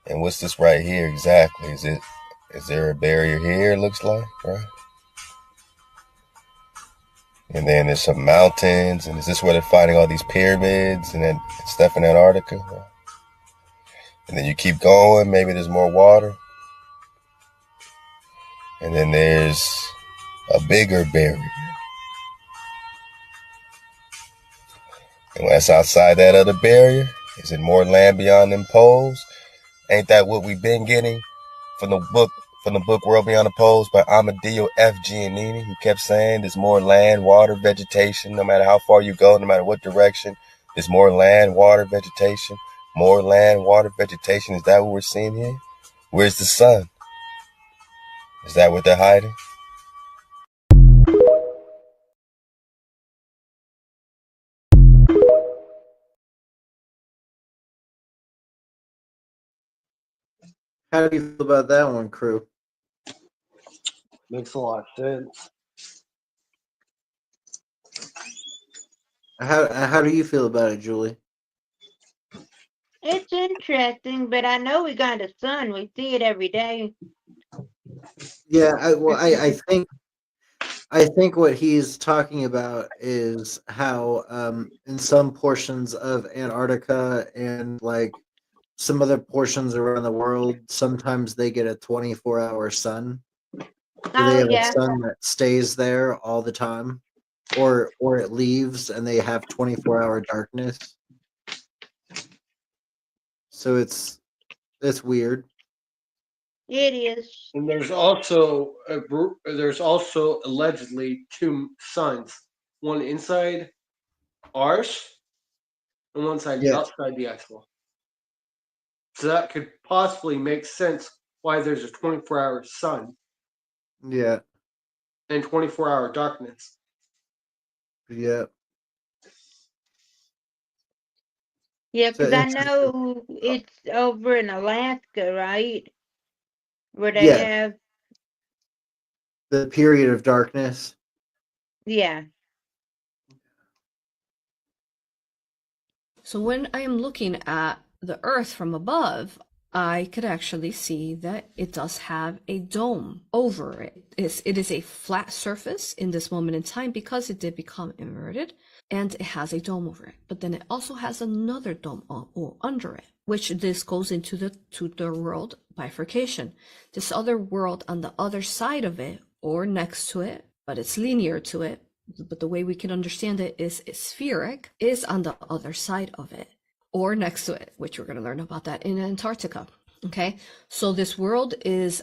And what's this right here exactly? Is there a barrier here, it looks like, right? And then there's some mountains, and is this where they're finding all these pyramids and then stuff in Antarctica? Right? And then you keep going, maybe there's more water. And then there's a bigger barrier. And that's outside that other barrier. Is it more land beyond them poles? Ain't that what we've been getting from the book World Beyond the Poles by Amadeo F. Giannini? He kept saying there's more land, water, vegetation, no matter how far you go, no matter what direction, there's more land, water, vegetation, more land, water, vegetation. Is that what we're seeing here? Where's the sun? Is that what they're hiding? How do you feel about that one, crew? Makes a lot of sense. How do you feel about it, Julie? It's interesting, but I know we got a sun. We see it every day. Yeah, I think what he's talking about is how in some portions of Antarctica and like some other portions around the world, sometimes they get a 24-hour sun. So they have a sun that stays there all the time, or it leaves and they have 24-hour darkness. So it's weird. It is. And there's also allegedly two suns, one inside ours and one side outside the actual. So that could possibly make sense why there's a 24-hour sun. Yeah. And 24-hour darkness. Yeah. Yeah, because I know it's over in Alaska, right? Where they have the period of darkness. Yeah. So when I am looking at the Earth from above, I could actually see that it does have a dome over it. It is a flat surface in this moment in time because it did become inverted, and it has a dome over it. But then it also has another dome or under it, which this goes into the world bifurcation. This other world on the other side of it or next to it, but it's linear to it, but the way we can understand it is spheric, is on the other side of it or next to it, which we're going to learn about that in Antarctica. Okay, so this world is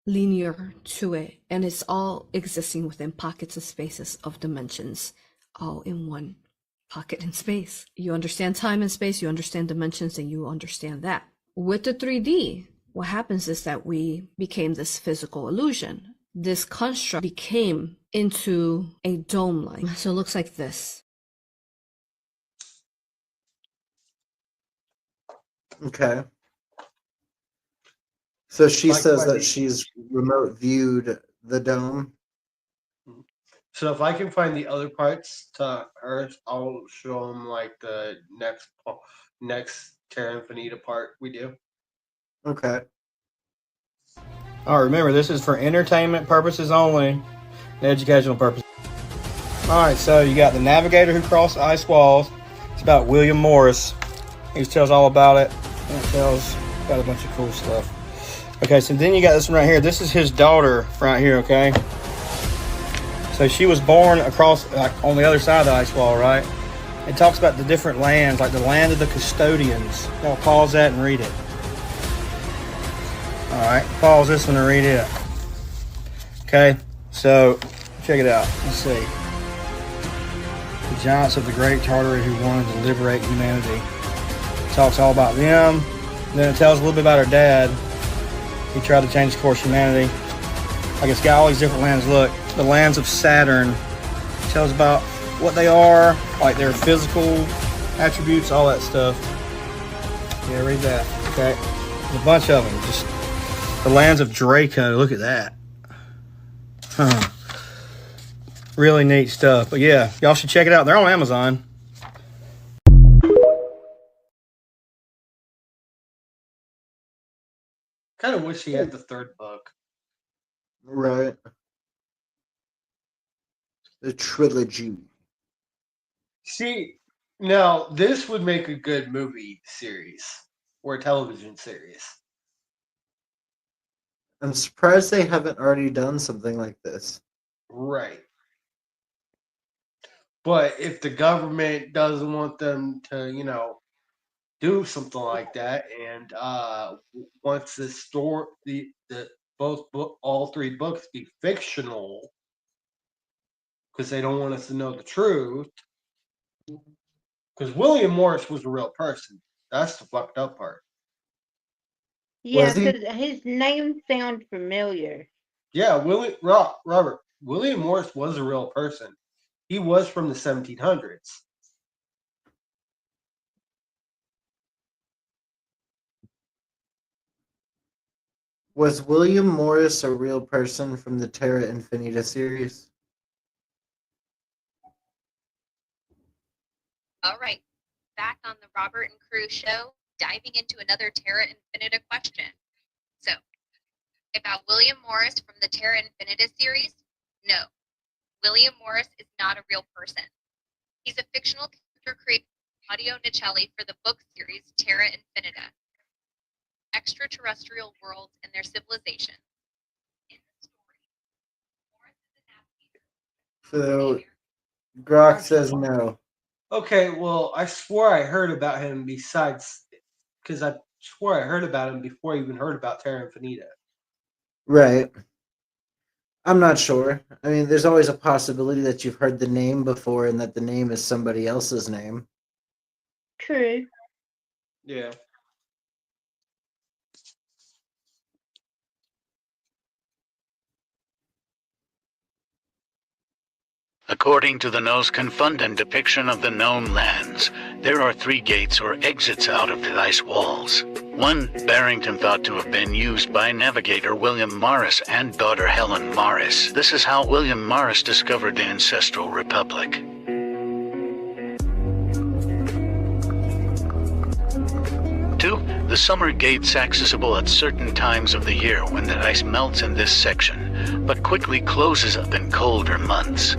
linear to it, and it's all existing within pockets of spaces of dimensions, all in one pocket in space. You understand time and space, you understand dimensions, and you understand that. With the 3D, what happens is that we became this physical illusion. This construct became into a dome-like. So it looks like this. Okay. So she says that she's remote viewed the dome. So if I can find the other parts to Earth, I'll show them like the next Terra Infinita part we do. Okay. All right, remember, this is for entertainment purposes only, and educational purposes. All right, so you got the navigator who crossed the ice walls. It's about William Morris. He tells all about it, and it tells about a bunch of cool stuff. Okay, so then you got this one right here. This is his daughter right here, okay? So she was born across, like, on the other side of the ice wall, right? It talks about the different lands, like the land of the custodians. Y'all pause that and read it. All right, pause this one and read it. Okay, so check it out. Let's see. The giants of the Great Tartary who wanted to liberate humanity. It talks all about them. Then it tells a little bit about her dad. He tried to change the course of humanity. Like, it's got all these different lands. Look, the lands of Saturn. It tells about what they are, like their physical attributes, all that stuff. Yeah, read that. Okay, there's a bunch of them. Just the lands of Draco. Look at that. Huh. Really neat stuff. But yeah, y'all should check it out. They're on Amazon. Kind of wish he had the third book. Right. The trilogy. See, now this would make a good movie series or a television series. I'm surprised they haven't already done something like this. Right. But if the government doesn't want them to, do something like that, and wants all three books be fictional, because they don't want us to know the truth. Because William Morris was a real person. That's the fucked up part. Yeah, because his name sounds familiar. Yeah, Robert. William Morris was a real person. He was from the 1700s. Was William Morris a real person from the Terra Infinita series? All right, back on the Robert and Crew show, diving into another Terra Infinita question. So, about William Morris from the Terra Infinita series? No, William Morris is not a real person. He's a fictional character created by Claudio Nicelli for the book series Terra Infinita. Extraterrestrial worlds and their civilization. In the story, Morris is a navigator. So, Grok says no. Okay, well, I swore I heard about him because I swore I heard about him before I even heard about Terra Infinita. Right. I'm not sure. I mean, there's always a possibility that you've heard the name before and that the name is somebody else's name. True. Yeah. According to the Nose Confundant depiction of the known lands, there are 3 gates or exits out of the ice walls. One, Barrington thought to have been used by navigator William Morris and daughter Helen Morris. This is how William Morris discovered the ancestral republic. Two, the summer gate's accessible at certain times of the year when the ice melts in this section, but quickly closes up in colder months.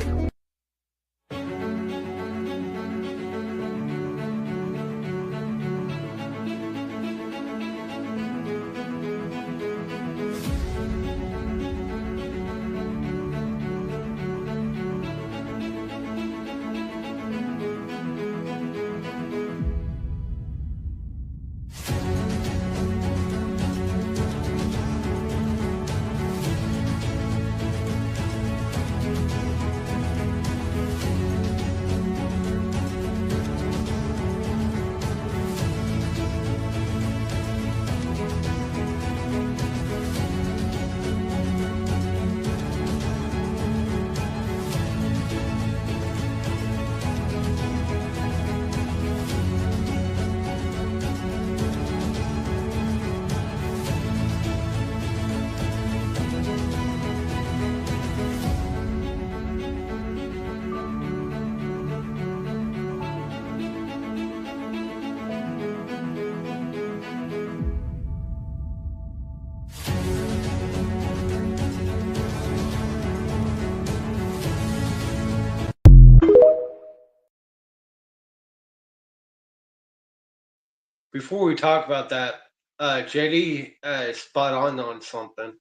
Before we talk about that, JD is spot on something.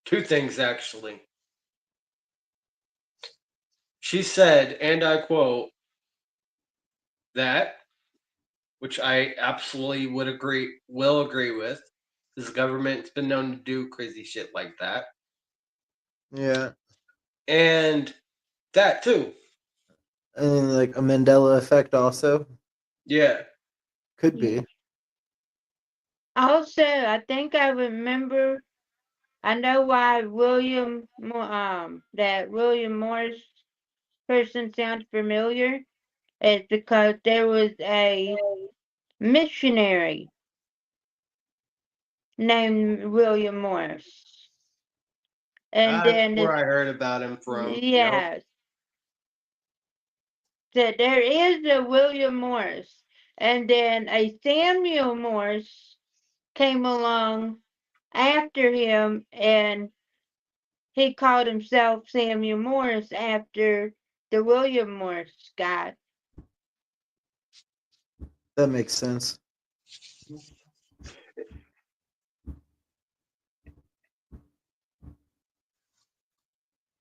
Two things, actually. She said, and I quote, that, which I absolutely will agree with, because the government's been known to do crazy shit like that. Yeah. And that, too. And like a Mandela effect also. Yeah. Could be. Also, I think I remember. I know why that William Morris person sounds familiar. It's because there was a missionary named William Morris, and That's then where I heard about him from. yes, that there is a William Morris, and then a Samuel Morris came along after him, and he called himself Samuel Morris after the William Morris guy. That makes sense.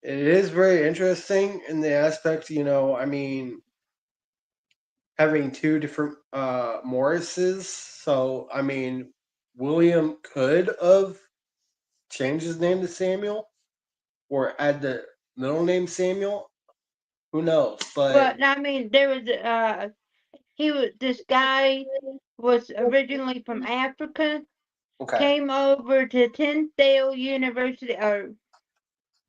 It is very interesting in the aspect, I mean, having two different Morrises. So, I mean, William could have changed his name to Samuel or add the middle name Samuel. Who knows? But I mean, there was this guy was originally from Africa, okay. came over to Tinsdale University, or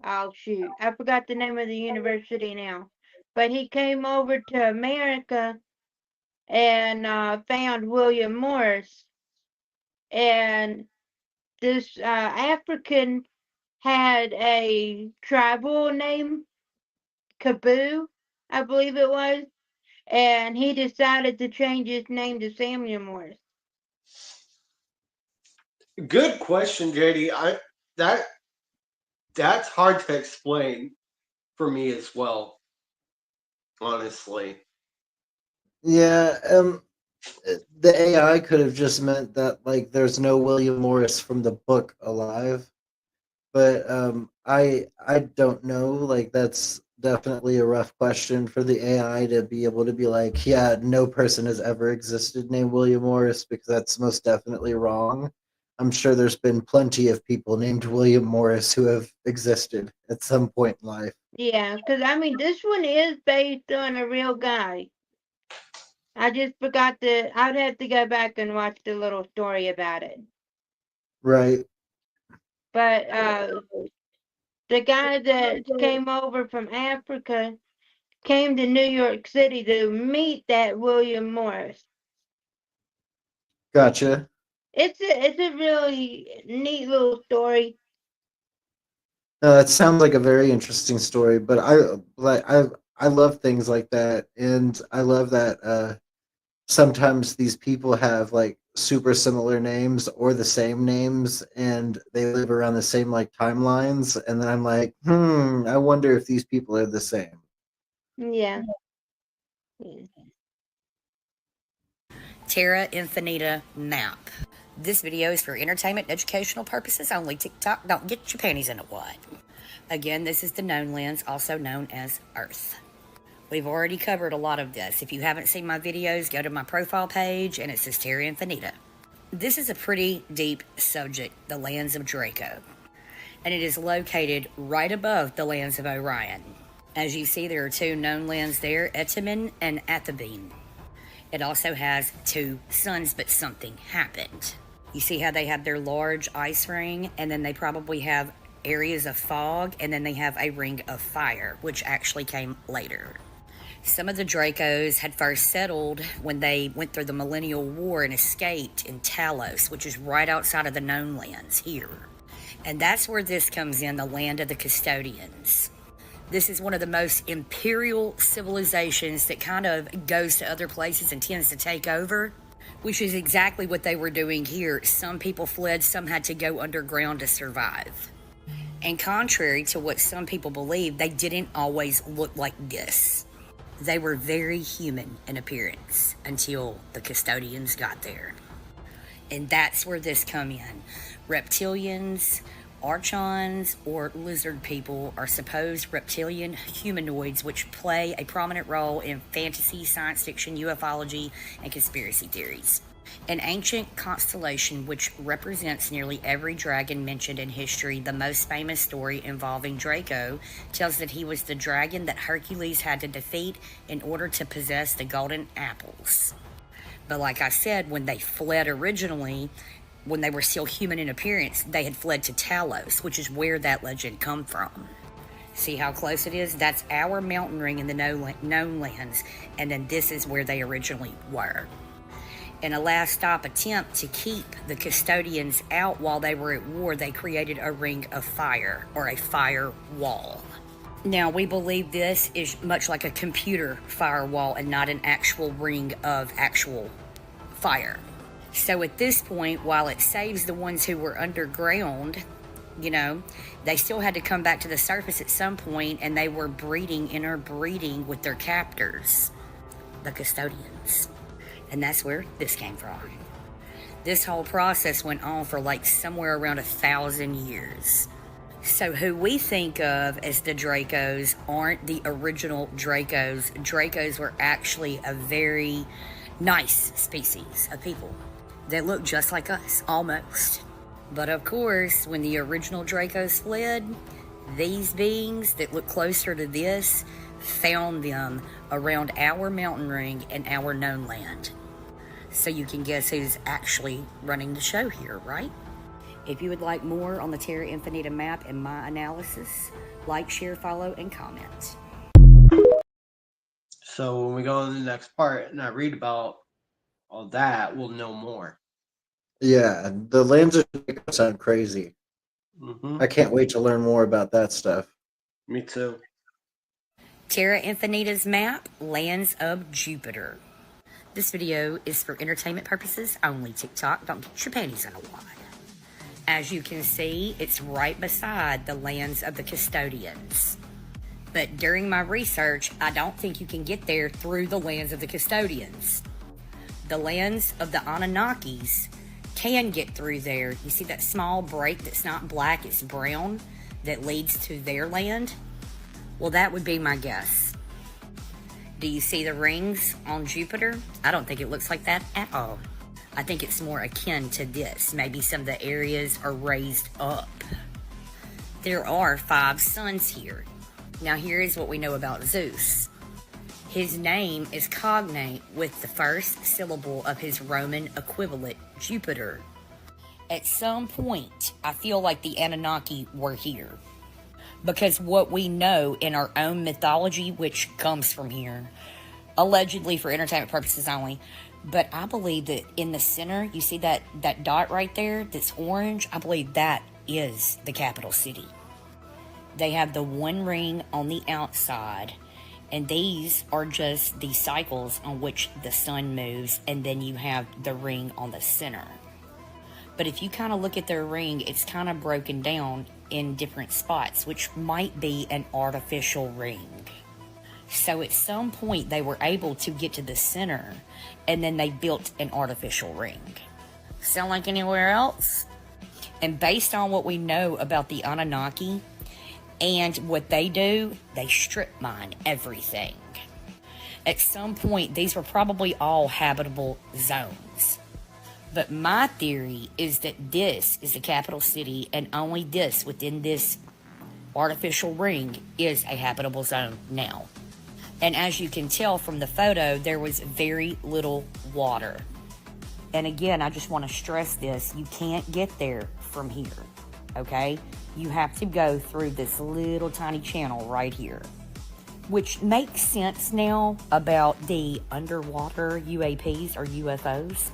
oh shoot, I forgot the name of the university now, but he came over to America and found William Morris, and this African had a tribal name, Kaboo, I believe it was, and he decided to change his name to Samuel Morris. Good question, JD. That's hard to explain for me as well, honestly. Yeah, the AI could have just meant that like there's no William Morris from the book alive. But I don't know, like that's definitely a rough question for the AI to be able to be like, yeah, no person has ever existed named William Morris, because that's most definitely wrong. I'm sure there's been plenty of people named William Morris who have existed at some point in life. Yeah, because I mean, this one is based on a real guy. I just forgot I'd have to go back and watch the little story about it. Right. But the guy that came over from Africa came to New York City to meet that William Morris. Gotcha. It's a really neat little story. It sounds like a very interesting story, but I love things like that, and I love that sometimes these people have like super similar names or the same names, and they live around the same like timelines, and then I'm like, I wonder if these people are the same. Yeah. Terra Infinita map. This video is for entertainment and educational purposes only. TikTok, don't get your panties in a wad. Again, this is the known lens, also known as Earth. We've already covered a lot of this. If you haven't seen my videos, go to my profile page and it says Terra Infinita. This is a pretty deep subject, the lands of Draco. And it is located right above the lands of Orion. As you see, there are two known lands there, Etamin and Athabine. It also has two suns, but something happened. You see how they have their large ice ring, and then they probably have areas of fog, and then they have a ring of fire, which actually came later. Some of the Dracos had first settled when they went through the Millennial War and escaped in Talos, which is right outside of the known lands here. And that's where this comes in, the land of the custodians. This is one of the most imperial civilizations that kind of goes to other places and tends to take over, which is exactly what they were doing here. Some people fled, some had to go underground to survive. And contrary to what some people believe, they didn't always look like this. They were very human in appearance until the custodians got there. And that's where this come in. Reptilians, Archons, or lizard people are supposed reptilian humanoids which play a prominent role in fantasy, science fiction, ufology, and conspiracy theories. An ancient constellation which represents nearly every dragon mentioned in history, the most famous story involving Draco tells that he was the dragon that Hercules had to defeat in order to possess the golden apples. But like I said, when they fled originally, when they were still human in appearance, they had fled to Talos, which is where that legend come from. See how close it is? That's our mountain ring in the known lands, and then this is where they originally were. In a last stop attempt to keep the custodians out while they were at war, they created a ring of fire, or a fire wall. Now, we believe this is much like a computer firewall and not an actual ring of actual fire. So at this point, while it saves the ones who were underground, you know, they still had to come back to the surface at some point, and they were interbreeding with their captors, the custodians. And that's where this came from. This whole process went on for like somewhere around 1,000 years. So who we think of as the Dracos aren't the original Dracos. Dracos were actually a very nice species of people that look just like us, almost. But of course, when the original Dracos fled, these beings that look closer to this found them around our mountain ring and our known land. So you can guess who's actually running the show here, right? If you would like more on the Terra Infinita map and my analysis, like, share, follow, and comment. So when we go to the next part and I read about all that, we'll know more. Yeah, the lands of Draco sound crazy. Mm-hmm. I can't wait to learn more about that stuff. Me too. Terra Infinita's map, Lands of Jupiter. This video is for entertainment purposes only. TikTok, don't get your panties in a wad. As you can see, it's right beside the lands of the custodians. But during my research, I don't think you can get there through the lands of the custodians. The lands of the Anunnakis can get through there. You see that small break that's not black, it's brown, that leads to their land? Well, that would be my guess. Do you see the rings on Jupiter? I don't think it looks like that at all. I think it's more akin to this. Maybe some of the areas are raised up. There are 5 suns here. Now here is what we know about Zeus. His name is cognate with the first syllable of his Roman equivalent, Jupiter. At some point, I feel like the Anunnaki were here. Because what we know in our own mythology, which comes from here, allegedly for entertainment purposes only. But I believe that in the center, you see that dot right there that's orange? I believe that is the capital city. They have the one ring on the outside, and these are just the cycles on which the sun moves, and then you have the ring on the center. But if you kind of look at their ring, it's kind of broken down in different spots, which might be an artificial ring. So at some point, they were able to get to the center, and then they built an artificial ring. Sound like anywhere else? And based on what we know about the Anunnaki and what they do, they strip mine everything. At some point, these were probably all habitable zones. But my theory is that this is the capital city, and only this within this artificial ring is a habitable zone now. And as you can tell from the photo, there was very little water. And again, I just want to stress this. You can't get there from here, okay? You have to go through this little tiny channel right here. Which makes sense now about the underwater UAPs or UFOs.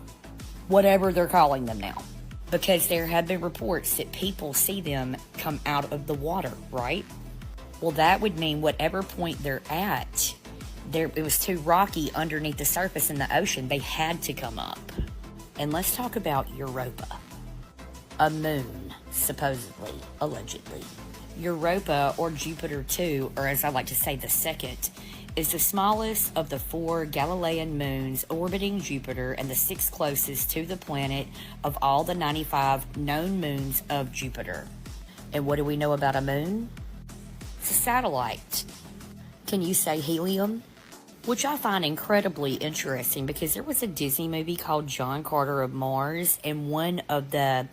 Whatever they're calling them now. Because there have been reports that people see them come out of the water, right? Well, that would mean whatever point they're at, it was too rocky underneath the surface in the ocean. They had to come up. And let's talk about Europa. A moon, supposedly, allegedly. Europa, or Jupiter 2, or as I like to say, the second, is the smallest of the 4 Galilean moons orbiting Jupiter and the 6th closest to the planet of all the 95 known moons of Jupiter. And what do we know about a moon? It's a satellite. Can you say helium? Which I find incredibly interesting because there was a Disney movie called John Carter of Mars, and one of the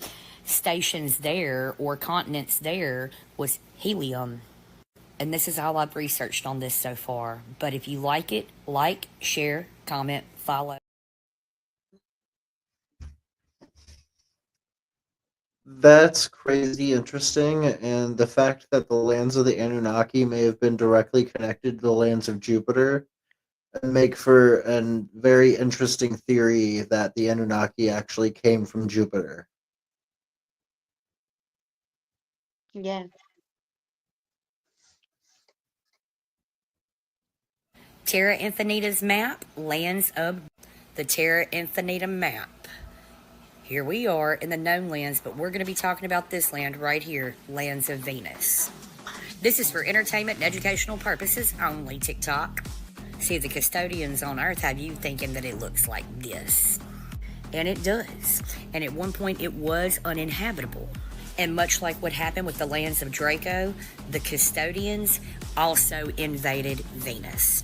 stations there, or continents there, was helium. And this is all I've researched on this so far. But if you like it, like, share, comment, follow. That's crazy interesting, and the fact that the lands of the Anunnaki may have been directly connected to the lands of Jupiter make for a very interesting theory that the Anunnaki actually came from Jupiter. Yeah. Terra Infinita's map, lands of the Terra Infinita map. Here we are in the known lands, but we're going to be talking about this land right here, lands of Venus. This is for entertainment and educational purposes only, TikTok. See, the custodians on Earth have you thinking that it looks like this. And it does. And at one point it was uninhabitable. And much like what happened with the lands of Draco, the custodians also invaded Venus.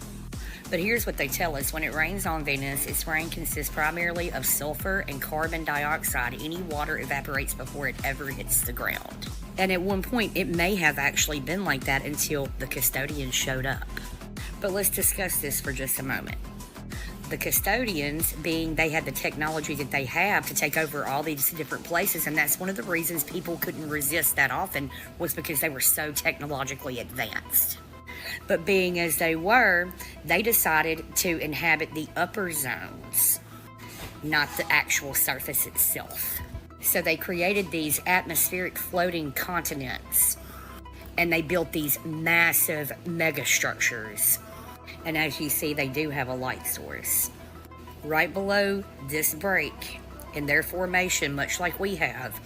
But here's what they tell us. When it rains on Venus, its rain consists primarily of sulfur and carbon dioxide. Any water evaporates before it ever hits the ground. And at one point, it may have actually been like that until the custodians showed up. But let's discuss this for just a moment. The custodians, being they had the technology that they have to take over all these different places, and that's one of the reasons people couldn't resist that often, was because they were so technologically advanced. But being as they were, they decided to inhabit the upper zones, not the actual surface itself. So they created these atmospheric floating continents, and they built these massive megastructures. And as you see, they do have a light source. Right below this break, in their formation, much like we have,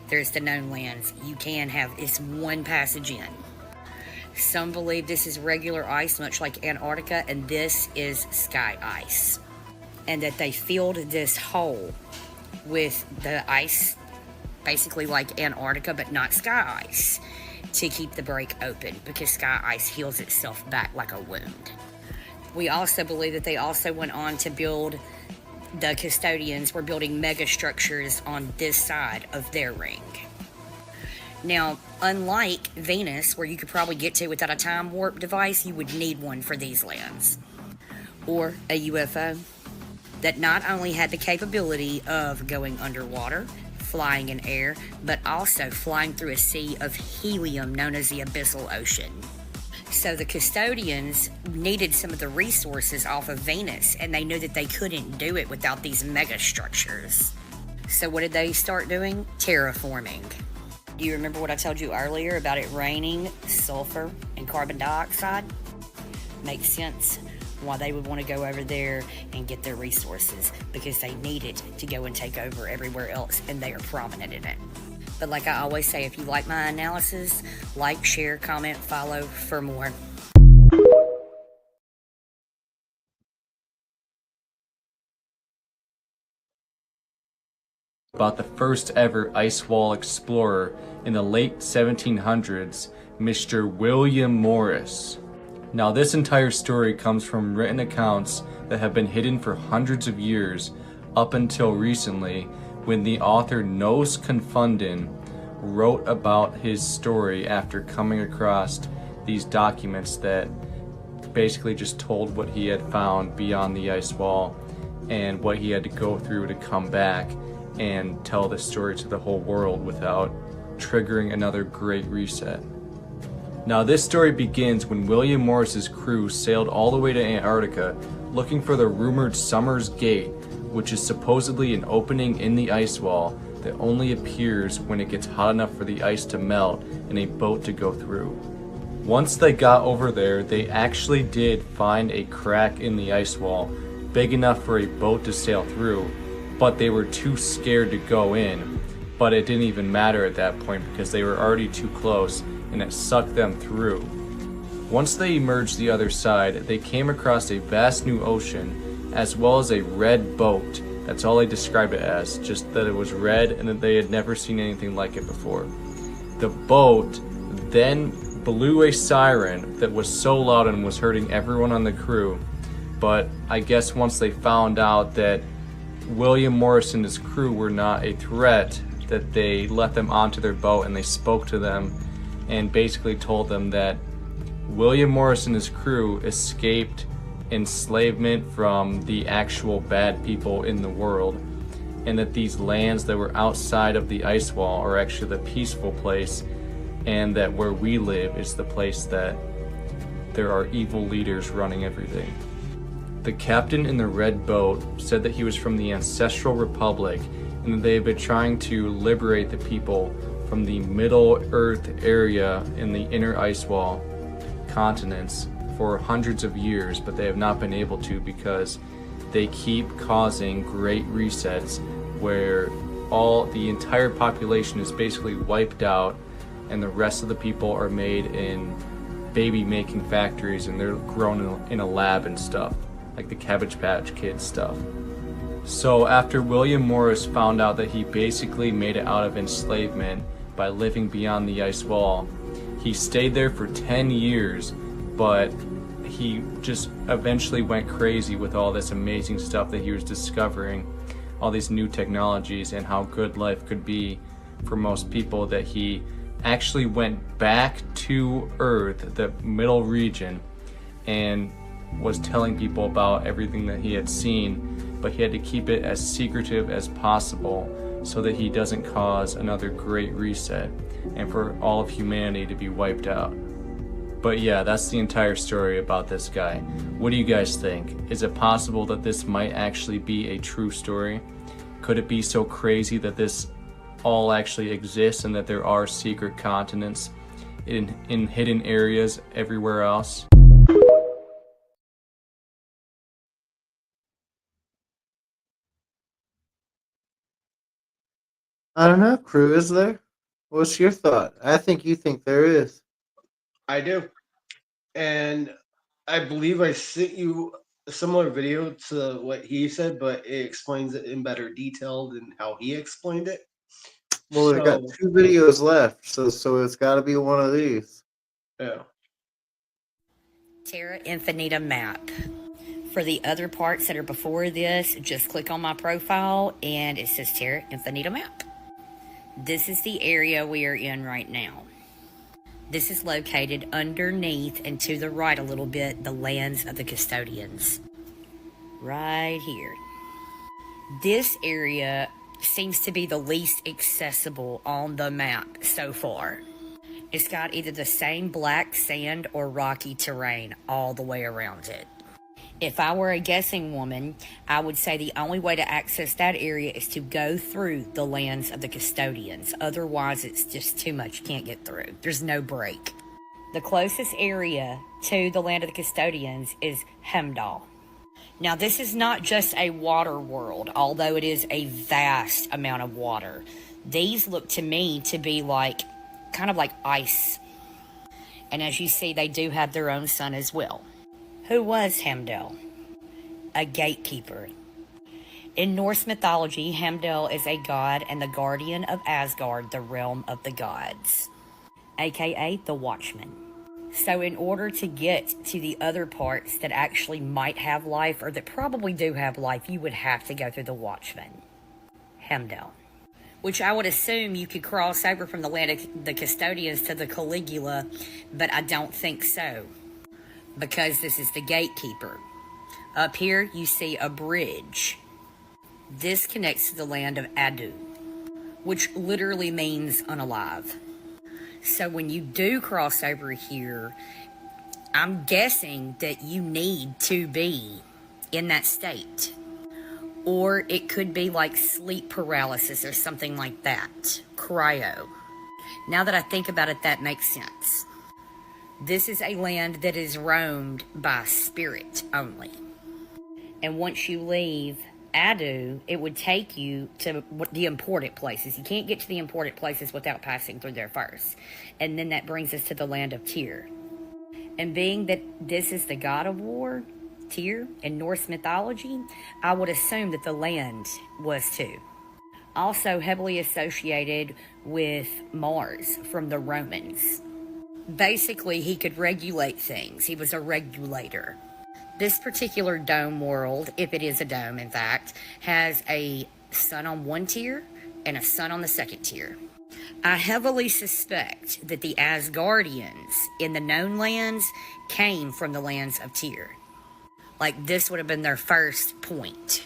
there's the known lands. You can have, it's one passage in. Some believe this is regular ice, much like Antarctica, and this is sky ice. And that they filled this hole with the ice, basically like Antarctica, but not sky ice, to keep the break open, because sky ice heals itself back like a wound. We also believe that they also went on to build, the custodians were building mega structures on this side of their ring. Now, unlike Venus, where you could probably get to without a time warp device, you would need one for these lands. Or a UFO that not only had the capability of going underwater, flying in air, but also flying through a sea of helium known as the abyssal ocean. So the custodians needed some of the resources off of Venus, and they knew that they couldn't do it without these mega structures. So what did they start doing? Terraforming. Do you remember what I told you earlier about it raining sulfur and carbon dioxide? Makes sense why they would want to go over there and get their resources, because they needed to go and take over everywhere else, and they are prominent in it. But like I always say, if you like my analysis, like, share, comment, follow for more. About the first ever ice wall explorer in the late 1700s, Mr. William Morris. Now this entire story comes from written accounts that have been hidden for hundreds of years up until recently, when the author Nos Confunden wrote about his story after coming across these documents that basically just told what he had found beyond the ice wall and what he had to go through to come back and tell the story to the whole world without triggering another great reset. Now this story begins when William Morris's crew sailed all the way to Antarctica looking for the rumored Summer's Gate, which is supposedly an opening in the ice wall that only appears when it gets hot enough for the ice to melt and a boat to go through. Once they got over there, they actually did find a crack in the ice wall big enough for a boat to sail through, but they were too scared to go in. But it didn't even matter at that point because they were already too close and it sucked them through. Once they emerged the other side, they came across a vast new ocean as well as a red boat. That's all they described it as, just that it was red and that they had never seen anything like it before. The boat then blew a siren that was so loud and was hurting everyone on the crew, but I guess once they found out that William Morris and his crew were not a threat, that they let them onto their boat and they spoke to them and basically told them that William Morris and his crew escaped enslavement from the actual bad people in the world, and that these lands that were outside of the ice wall are actually the peaceful place, and that where we live is the place that there are evil leaders running everything. The captain in the red boat said that he was from the Ancestral Republic and that they had been trying to liberate the people from the Middle Earth area in the inner ice wall continents for hundreds of years, but they have not been able to because they keep causing great resets where the entire population is basically wiped out and the rest of the people are made in baby making factories and they're grown in a lab and stuff, like the Cabbage Patch Kids stuff. So after William Morris found out that he basically made it out of enslavement by living beyond the ice wall, he stayed there for 10 years, but he just eventually went crazy with all this amazing stuff that he was discovering, all these new technologies and how good life could be for most people, that he actually went back to Earth, the middle region, and was telling people about everything that he had seen, but he had to keep it as secretive as possible so that he doesn't cause another great reset and for all of humanity to be wiped out. But yeah, that's the entire story about this guy. What do you guys think? Is it possible that this might actually be a true story? Could it be so crazy that this all actually exists and that there are secret continents in hidden areas everywhere else? I don't know, crew, is there? What's your thought? I think you think there is. I do. And I believe I sent you a similar video to what he said, but it explains it in better detail than how he explained it. Well, we've got 2 videos left, so it's got to be one of these. Yeah. Terra Infinita map. For the other parts that are before this, just click on my profile and it says Terra Infinita map. This is the area we are in right now. This is located underneath and to the right a little bit, the lands of the custodians. Right here. This area seems to be the least accessible on the map so far. It's got either the same black sand or rocky terrain all the way around it. If I were a guessing woman, I would say the only way to access that area is to go through the lands of the custodians. Otherwise, it's just too much. You can't get through. There's no break. The closest area to the land of the custodians is Heimdall. Now, this is not just a water world, although it is a vast amount of water. These look to me to be like, kind of like ice. And as you see, they do have their own sun as well. Who was Heimdall? A gatekeeper. In Norse mythology, Heimdall is a god and the guardian of Asgard, the realm of the gods, aka the Watchman. So in order to get to the other parts that actually might have life, or that probably do have life, you would have to go through the Watchman, Heimdall. Which I would assume you could cross over from the land of the custodians to the Caligula, but I don't think so, because this is the gatekeeper. Up here, you see a bridge. This connects to the land of Adu, which literally means unalive. So when you do cross over here, I'm guessing that you need to be in that state. Or it could be like sleep paralysis or something like that. Cryo. Now that I think about it, that makes sense. This is a land that is roamed by spirit only. And once you leave Adu, it would take you to the important places. You can't get to the important places without passing through there first. And then that brings us to the land of Tyr. And being that this is the god of war, Tyr, in Norse mythology, I would assume that the land was too. Also heavily associated with Mars from the Romans. Basically, he could regulate things. He was a regulator. This particular dome world, if it is a dome in fact, has a sun on one tier and a sun on the second tier. I heavily suspect that the Asgardians in the known lands came from the lands of Tyr. Like this would have been their first point.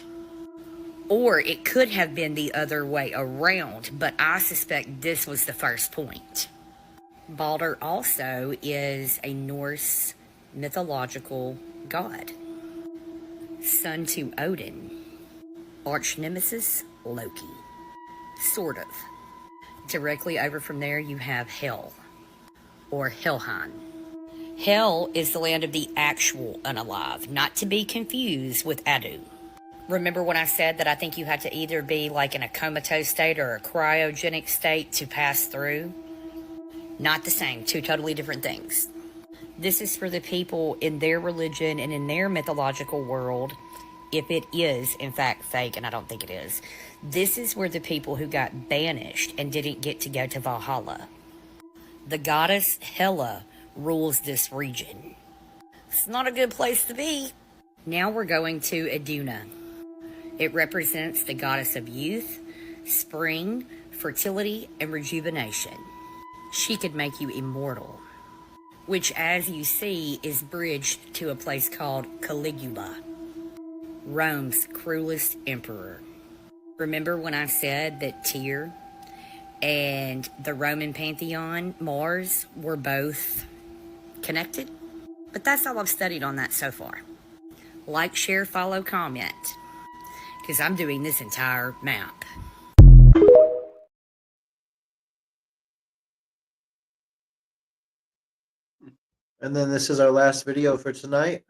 Or it could have been the other way around, but I suspect this was the first point. Baldur also is a Norse mythological god. Son to Odin. Arch nemesis Loki. Sort of. Directly over from there you have Hel, or Helheim. Hell is the land of the actual unalive, not to be confused with Adu. Remember when I said that I think you had to either be like in a comatose state or a cryogenic state to pass through? Not the same, two totally different things. This is for the people in their religion and in their mythological world, if it is in fact fake, and I don't think it is. This is where the people who got banished and didn't get to go to Valhalla. The goddess Hela rules this region. It's not a good place to be. Now we're going to Iduna. It represents the goddess of youth, spring, fertility, and rejuvenation. She could make you immortal, which, as you see, is bridged to a place called Caligula, Rome's cruelest emperor. Remember when I said that Tyr and the Roman pantheon, Mars, were both connected? But that's all I've studied on that so far. Like, share, follow, comment, because I'm doing this entire map. And then this is our last video for tonight.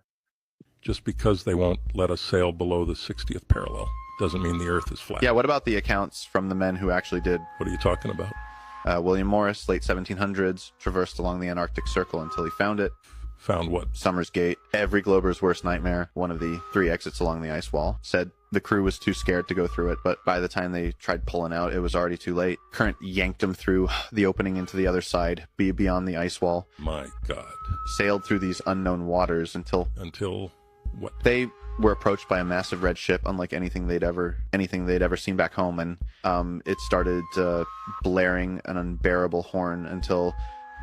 Just because they won't let us sail below the 60th parallel doesn't mean the Earth is flat. Yeah, what about the accounts from the men who actually did? What are you talking about? William Morris, late 1700s, traversed along the Antarctic Circle until he found it. Found what? Summer's Gate. Every Glober's worst nightmare, one of the 3 exits along the ice wall. Said the crew was too scared to go through it, but by the time they tried pulling out, it was already too late. Current yanked them through the opening into the other side, beyond the ice wall. My God. Sailed through these unknown waters until what? They were approached by a massive red ship, unlike anything they'd ever seen back home, and it started blaring an unbearable horn until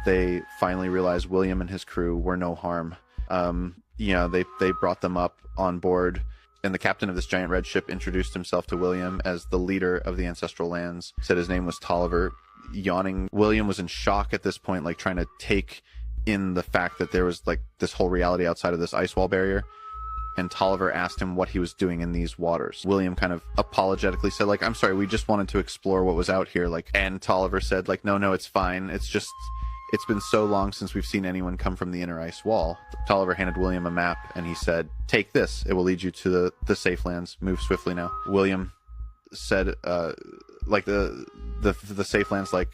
they finally realized William and his crew were no harm. They brought them up on board, and the captain of this giant red ship introduced himself to William as the leader of the ancestral lands. Said his name was Tolliver. yawning. William was in shock at this point, like trying to take in the fact that there was like this whole reality outside of this ice wall barrier. And Tolliver asked him what he was doing in these waters. William kind of apologetically said, like, I'm sorry, we just wanted to explore what was out here. Like, and Tolliver said, like, no, it's fine. It's just, it's been so long since we've seen anyone come from the inner ice wall. Tolliver handed William a map and he said, take this. It will lead you to the safe lands. Move swiftly now. William said, like the safe lands, like,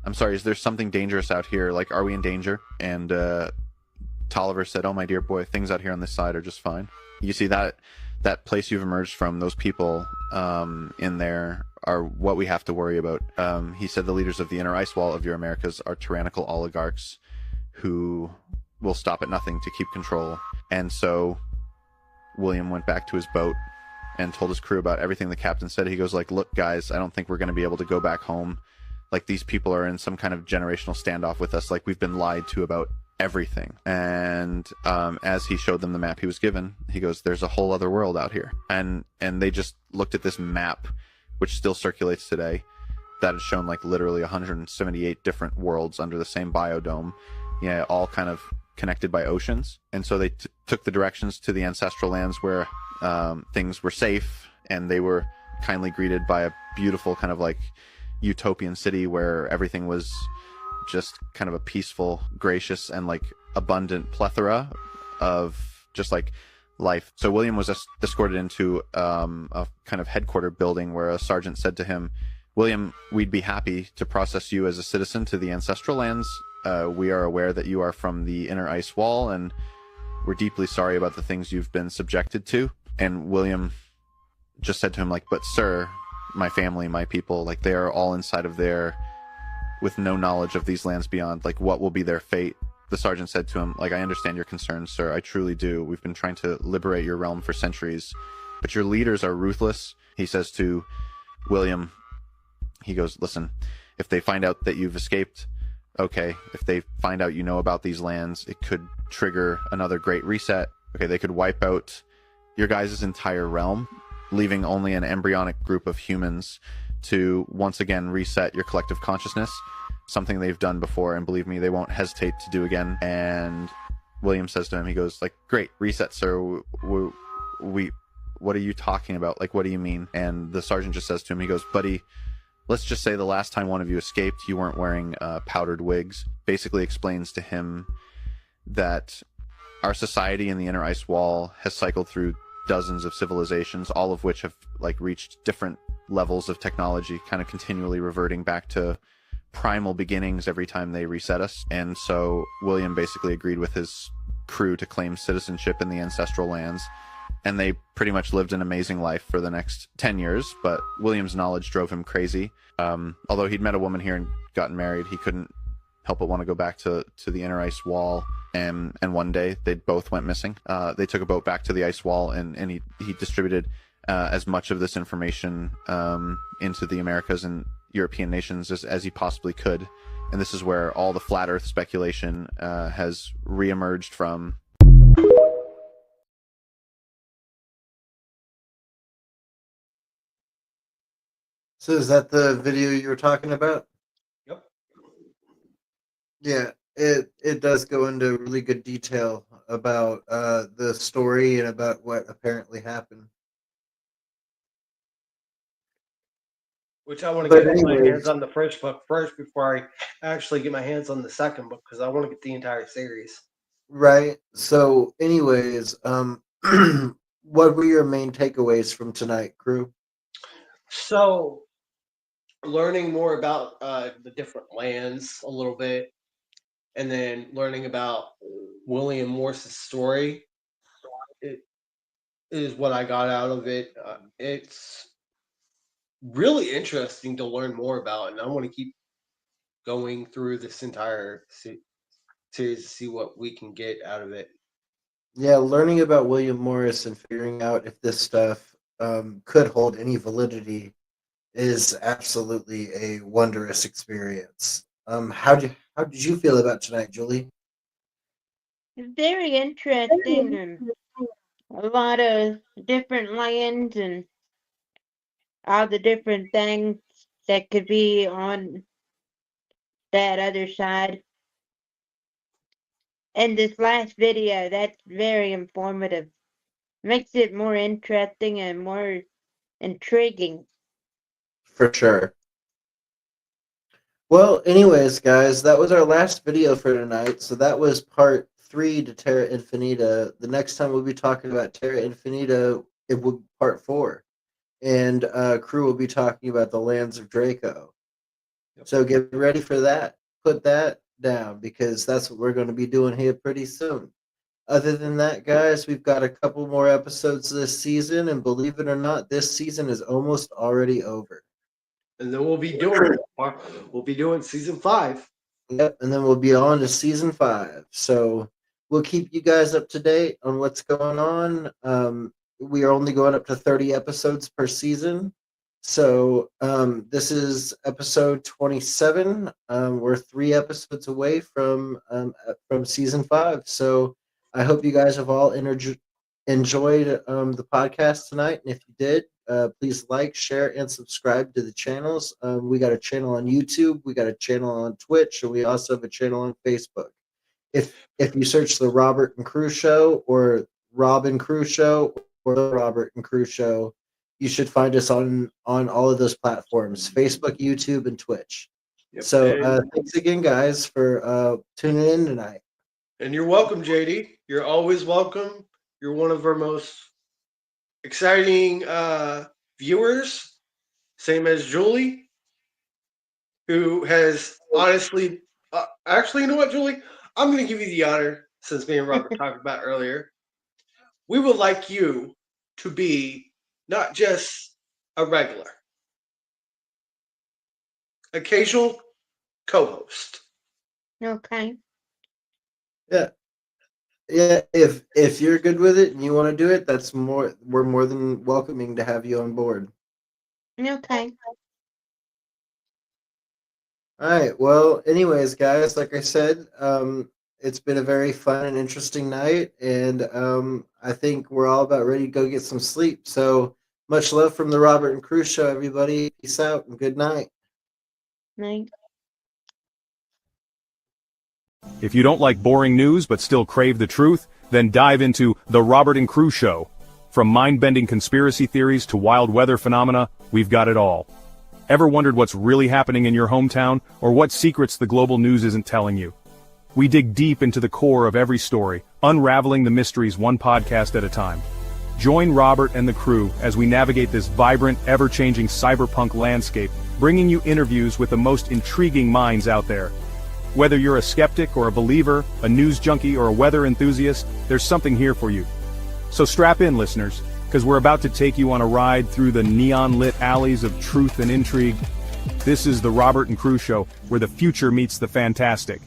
I'm sorry, is there something dangerous out here? Like, are we in danger? And, Tolliver said, oh, my dear boy, things out here on this side are just fine. You see that place you've emerged from, those people in there are what we have to worry about. He said the leaders of the inner ice wall of your Americas are tyrannical oligarchs who will stop at nothing to keep control. And so William went back to his boat and told his crew about everything the captain said. He goes like, look, guys, I don't think we're going to be able to go back home. Like, these people are in some kind of generational standoff with us. Like, we've been lied to about everything. And as he showed them the map he was given, he goes, there's a whole other world out here. And they just looked at this map, which still circulates today, that had shown like literally 178 different worlds under the same biodome, all kind of connected by oceans. And so they took the directions to the ancestral lands where things were safe, and they were kindly greeted by a beautiful kind of like utopian city where everything was just kind of a peaceful, gracious, and like abundant plethora of just like life. So William was escorted into a kind of headquarter building where a sergeant said to him, William, we'd be happy to process you as a citizen to the ancestral lands. We are aware that you are from the inner ice wall, and we're deeply sorry about the things you've been subjected to. And William just said to him, like, but sir, my family, my people, like, they are all inside of there with no knowledge of these lands beyond. Like, what will be their fate? The sergeant said to him, like, I understand your concerns, sir. I truly do. We've been trying to liberate your realm for centuries, but your leaders are ruthless. He says to William, he goes, listen, if they find out that you've escaped, okay. If they find out you know about these lands, it could trigger another great reset. Okay, they could wipe out your guys' entire realm, leaving only an embryonic group of humans to once again reset your collective consciousness, something they've done before, and believe me, they won't hesitate to do again. And William says to him, he goes like, great, reset, sir. We what are you talking about? Like, what do you mean? And the sergeant just says to him, he goes, buddy, let's just say the last time one of you escaped, you weren't wearing powdered wigs. Basically explains to him that our society in the inner ice wall has cycled through dozens of civilizations, all of which have like reached different levels of technology, kind of continually reverting back to primal beginnings every time they reset us. And so William basically agreed with his crew to claim citizenship in the ancestral lands, and they pretty much lived an amazing life for the next 10 years. But William's knowledge drove him crazy. Although he'd met a woman here and gotten married, he couldn't help but want to go back to the inner ice wall. And one day they both went missing. They took a boat back to the ice wall, and he distributed as much of this information into the Americas and European nations as he possibly could. And this is where all the flat earth speculation has reemerged from. So is that the video you were talking about? Yep. Yeah, it does go into really good detail about the story and about what apparently happened. Which I want to But get my anyways, hands on the first book first before I actually get my hands on the second book, because I want to get the entire series. right. So anyways, what were your main takeaways from tonight, crew? So, learning more about the different lands a little bit, and then learning about William Morse's story, it is what I got out of it. It's really interesting to learn more about, and I want to keep going through this entire series to see what we can get out of it. Yeah, learning about William Morris and figuring out if this stuff could hold any validity is absolutely a wondrous experience. How did you feel about tonight, Julie? Very interesting, and a lot of different lands and all the different things that could be on that other side. And this last video, that's very informative. Makes it more interesting and more intriguing. For sure. Well, anyways, guys, that was our last video for tonight. So that was part 3 to Terra Infinita. The next time we'll be talking about Terra Infinita, it will be part 4. And crew will be talking about the lands of Draco. So get ready for that. Put that down because that's what we're going to be doing here pretty soon. Other than that, guys, we've got a couple more episodes this season, and believe it or not, this season is almost already over. And then we'll be doing season 5. Yep, and then we'll be on to season 5. So we'll keep you guys up to date on what's going on. We are only going up to 30 episodes per season. So this is episode 27. We're 3 episodes away from season 5. So I hope you guys have all enjoyed the podcast tonight. And if you did, please like, share, and subscribe to the channels. We got a channel on YouTube, we got a channel on Twitch, and we also have a channel on Facebook. If you search the Robert and Crew Show or Robin Crew Show or the Robert and Crew Show, you should find us on all of those platforms: Facebook, YouTube, and Twitch. Yep. So thanks again, guys, for tuning in tonight. And you're welcome, JD. You're always welcome. You're one of our most exciting viewers, same as Julie, who has honestly, actually, you know what, Julie? I'm going to give you the honor, since me and Robert talked about earlier. We would like you to be not just a regular, occasional co-host. Okay. Yeah. If you're good with it and you want to do it, we're more than welcoming to have you on board. Okay. All right. Well, anyways, guys, like I said, it's been a very fun and interesting night, and I think we're all about ready to go get some sleep. So much love from the Robert and Crew Show, everybody. Peace out and good night. Night. If you don't like boring news but still crave the truth, then dive into The Robert and Crew Show. From mind-bending conspiracy theories to wild weather phenomena, we've got it all. Ever wondered what's really happening in your hometown, or what secrets the global news isn't telling you? We dig deep into the core of every story, unraveling the mysteries one podcast at a time. Join Robert and the crew as we navigate this vibrant, ever-changing cyberpunk landscape, bringing you interviews with the most intriguing minds out there. Whether you're a skeptic or a believer, a news junkie or a weather enthusiast, there's something here for you. So strap in, listeners, because we're about to take you on a ride through the neon-lit alleys of truth and intrigue. This is the Robert and Crew Show, where the future meets the fantastic.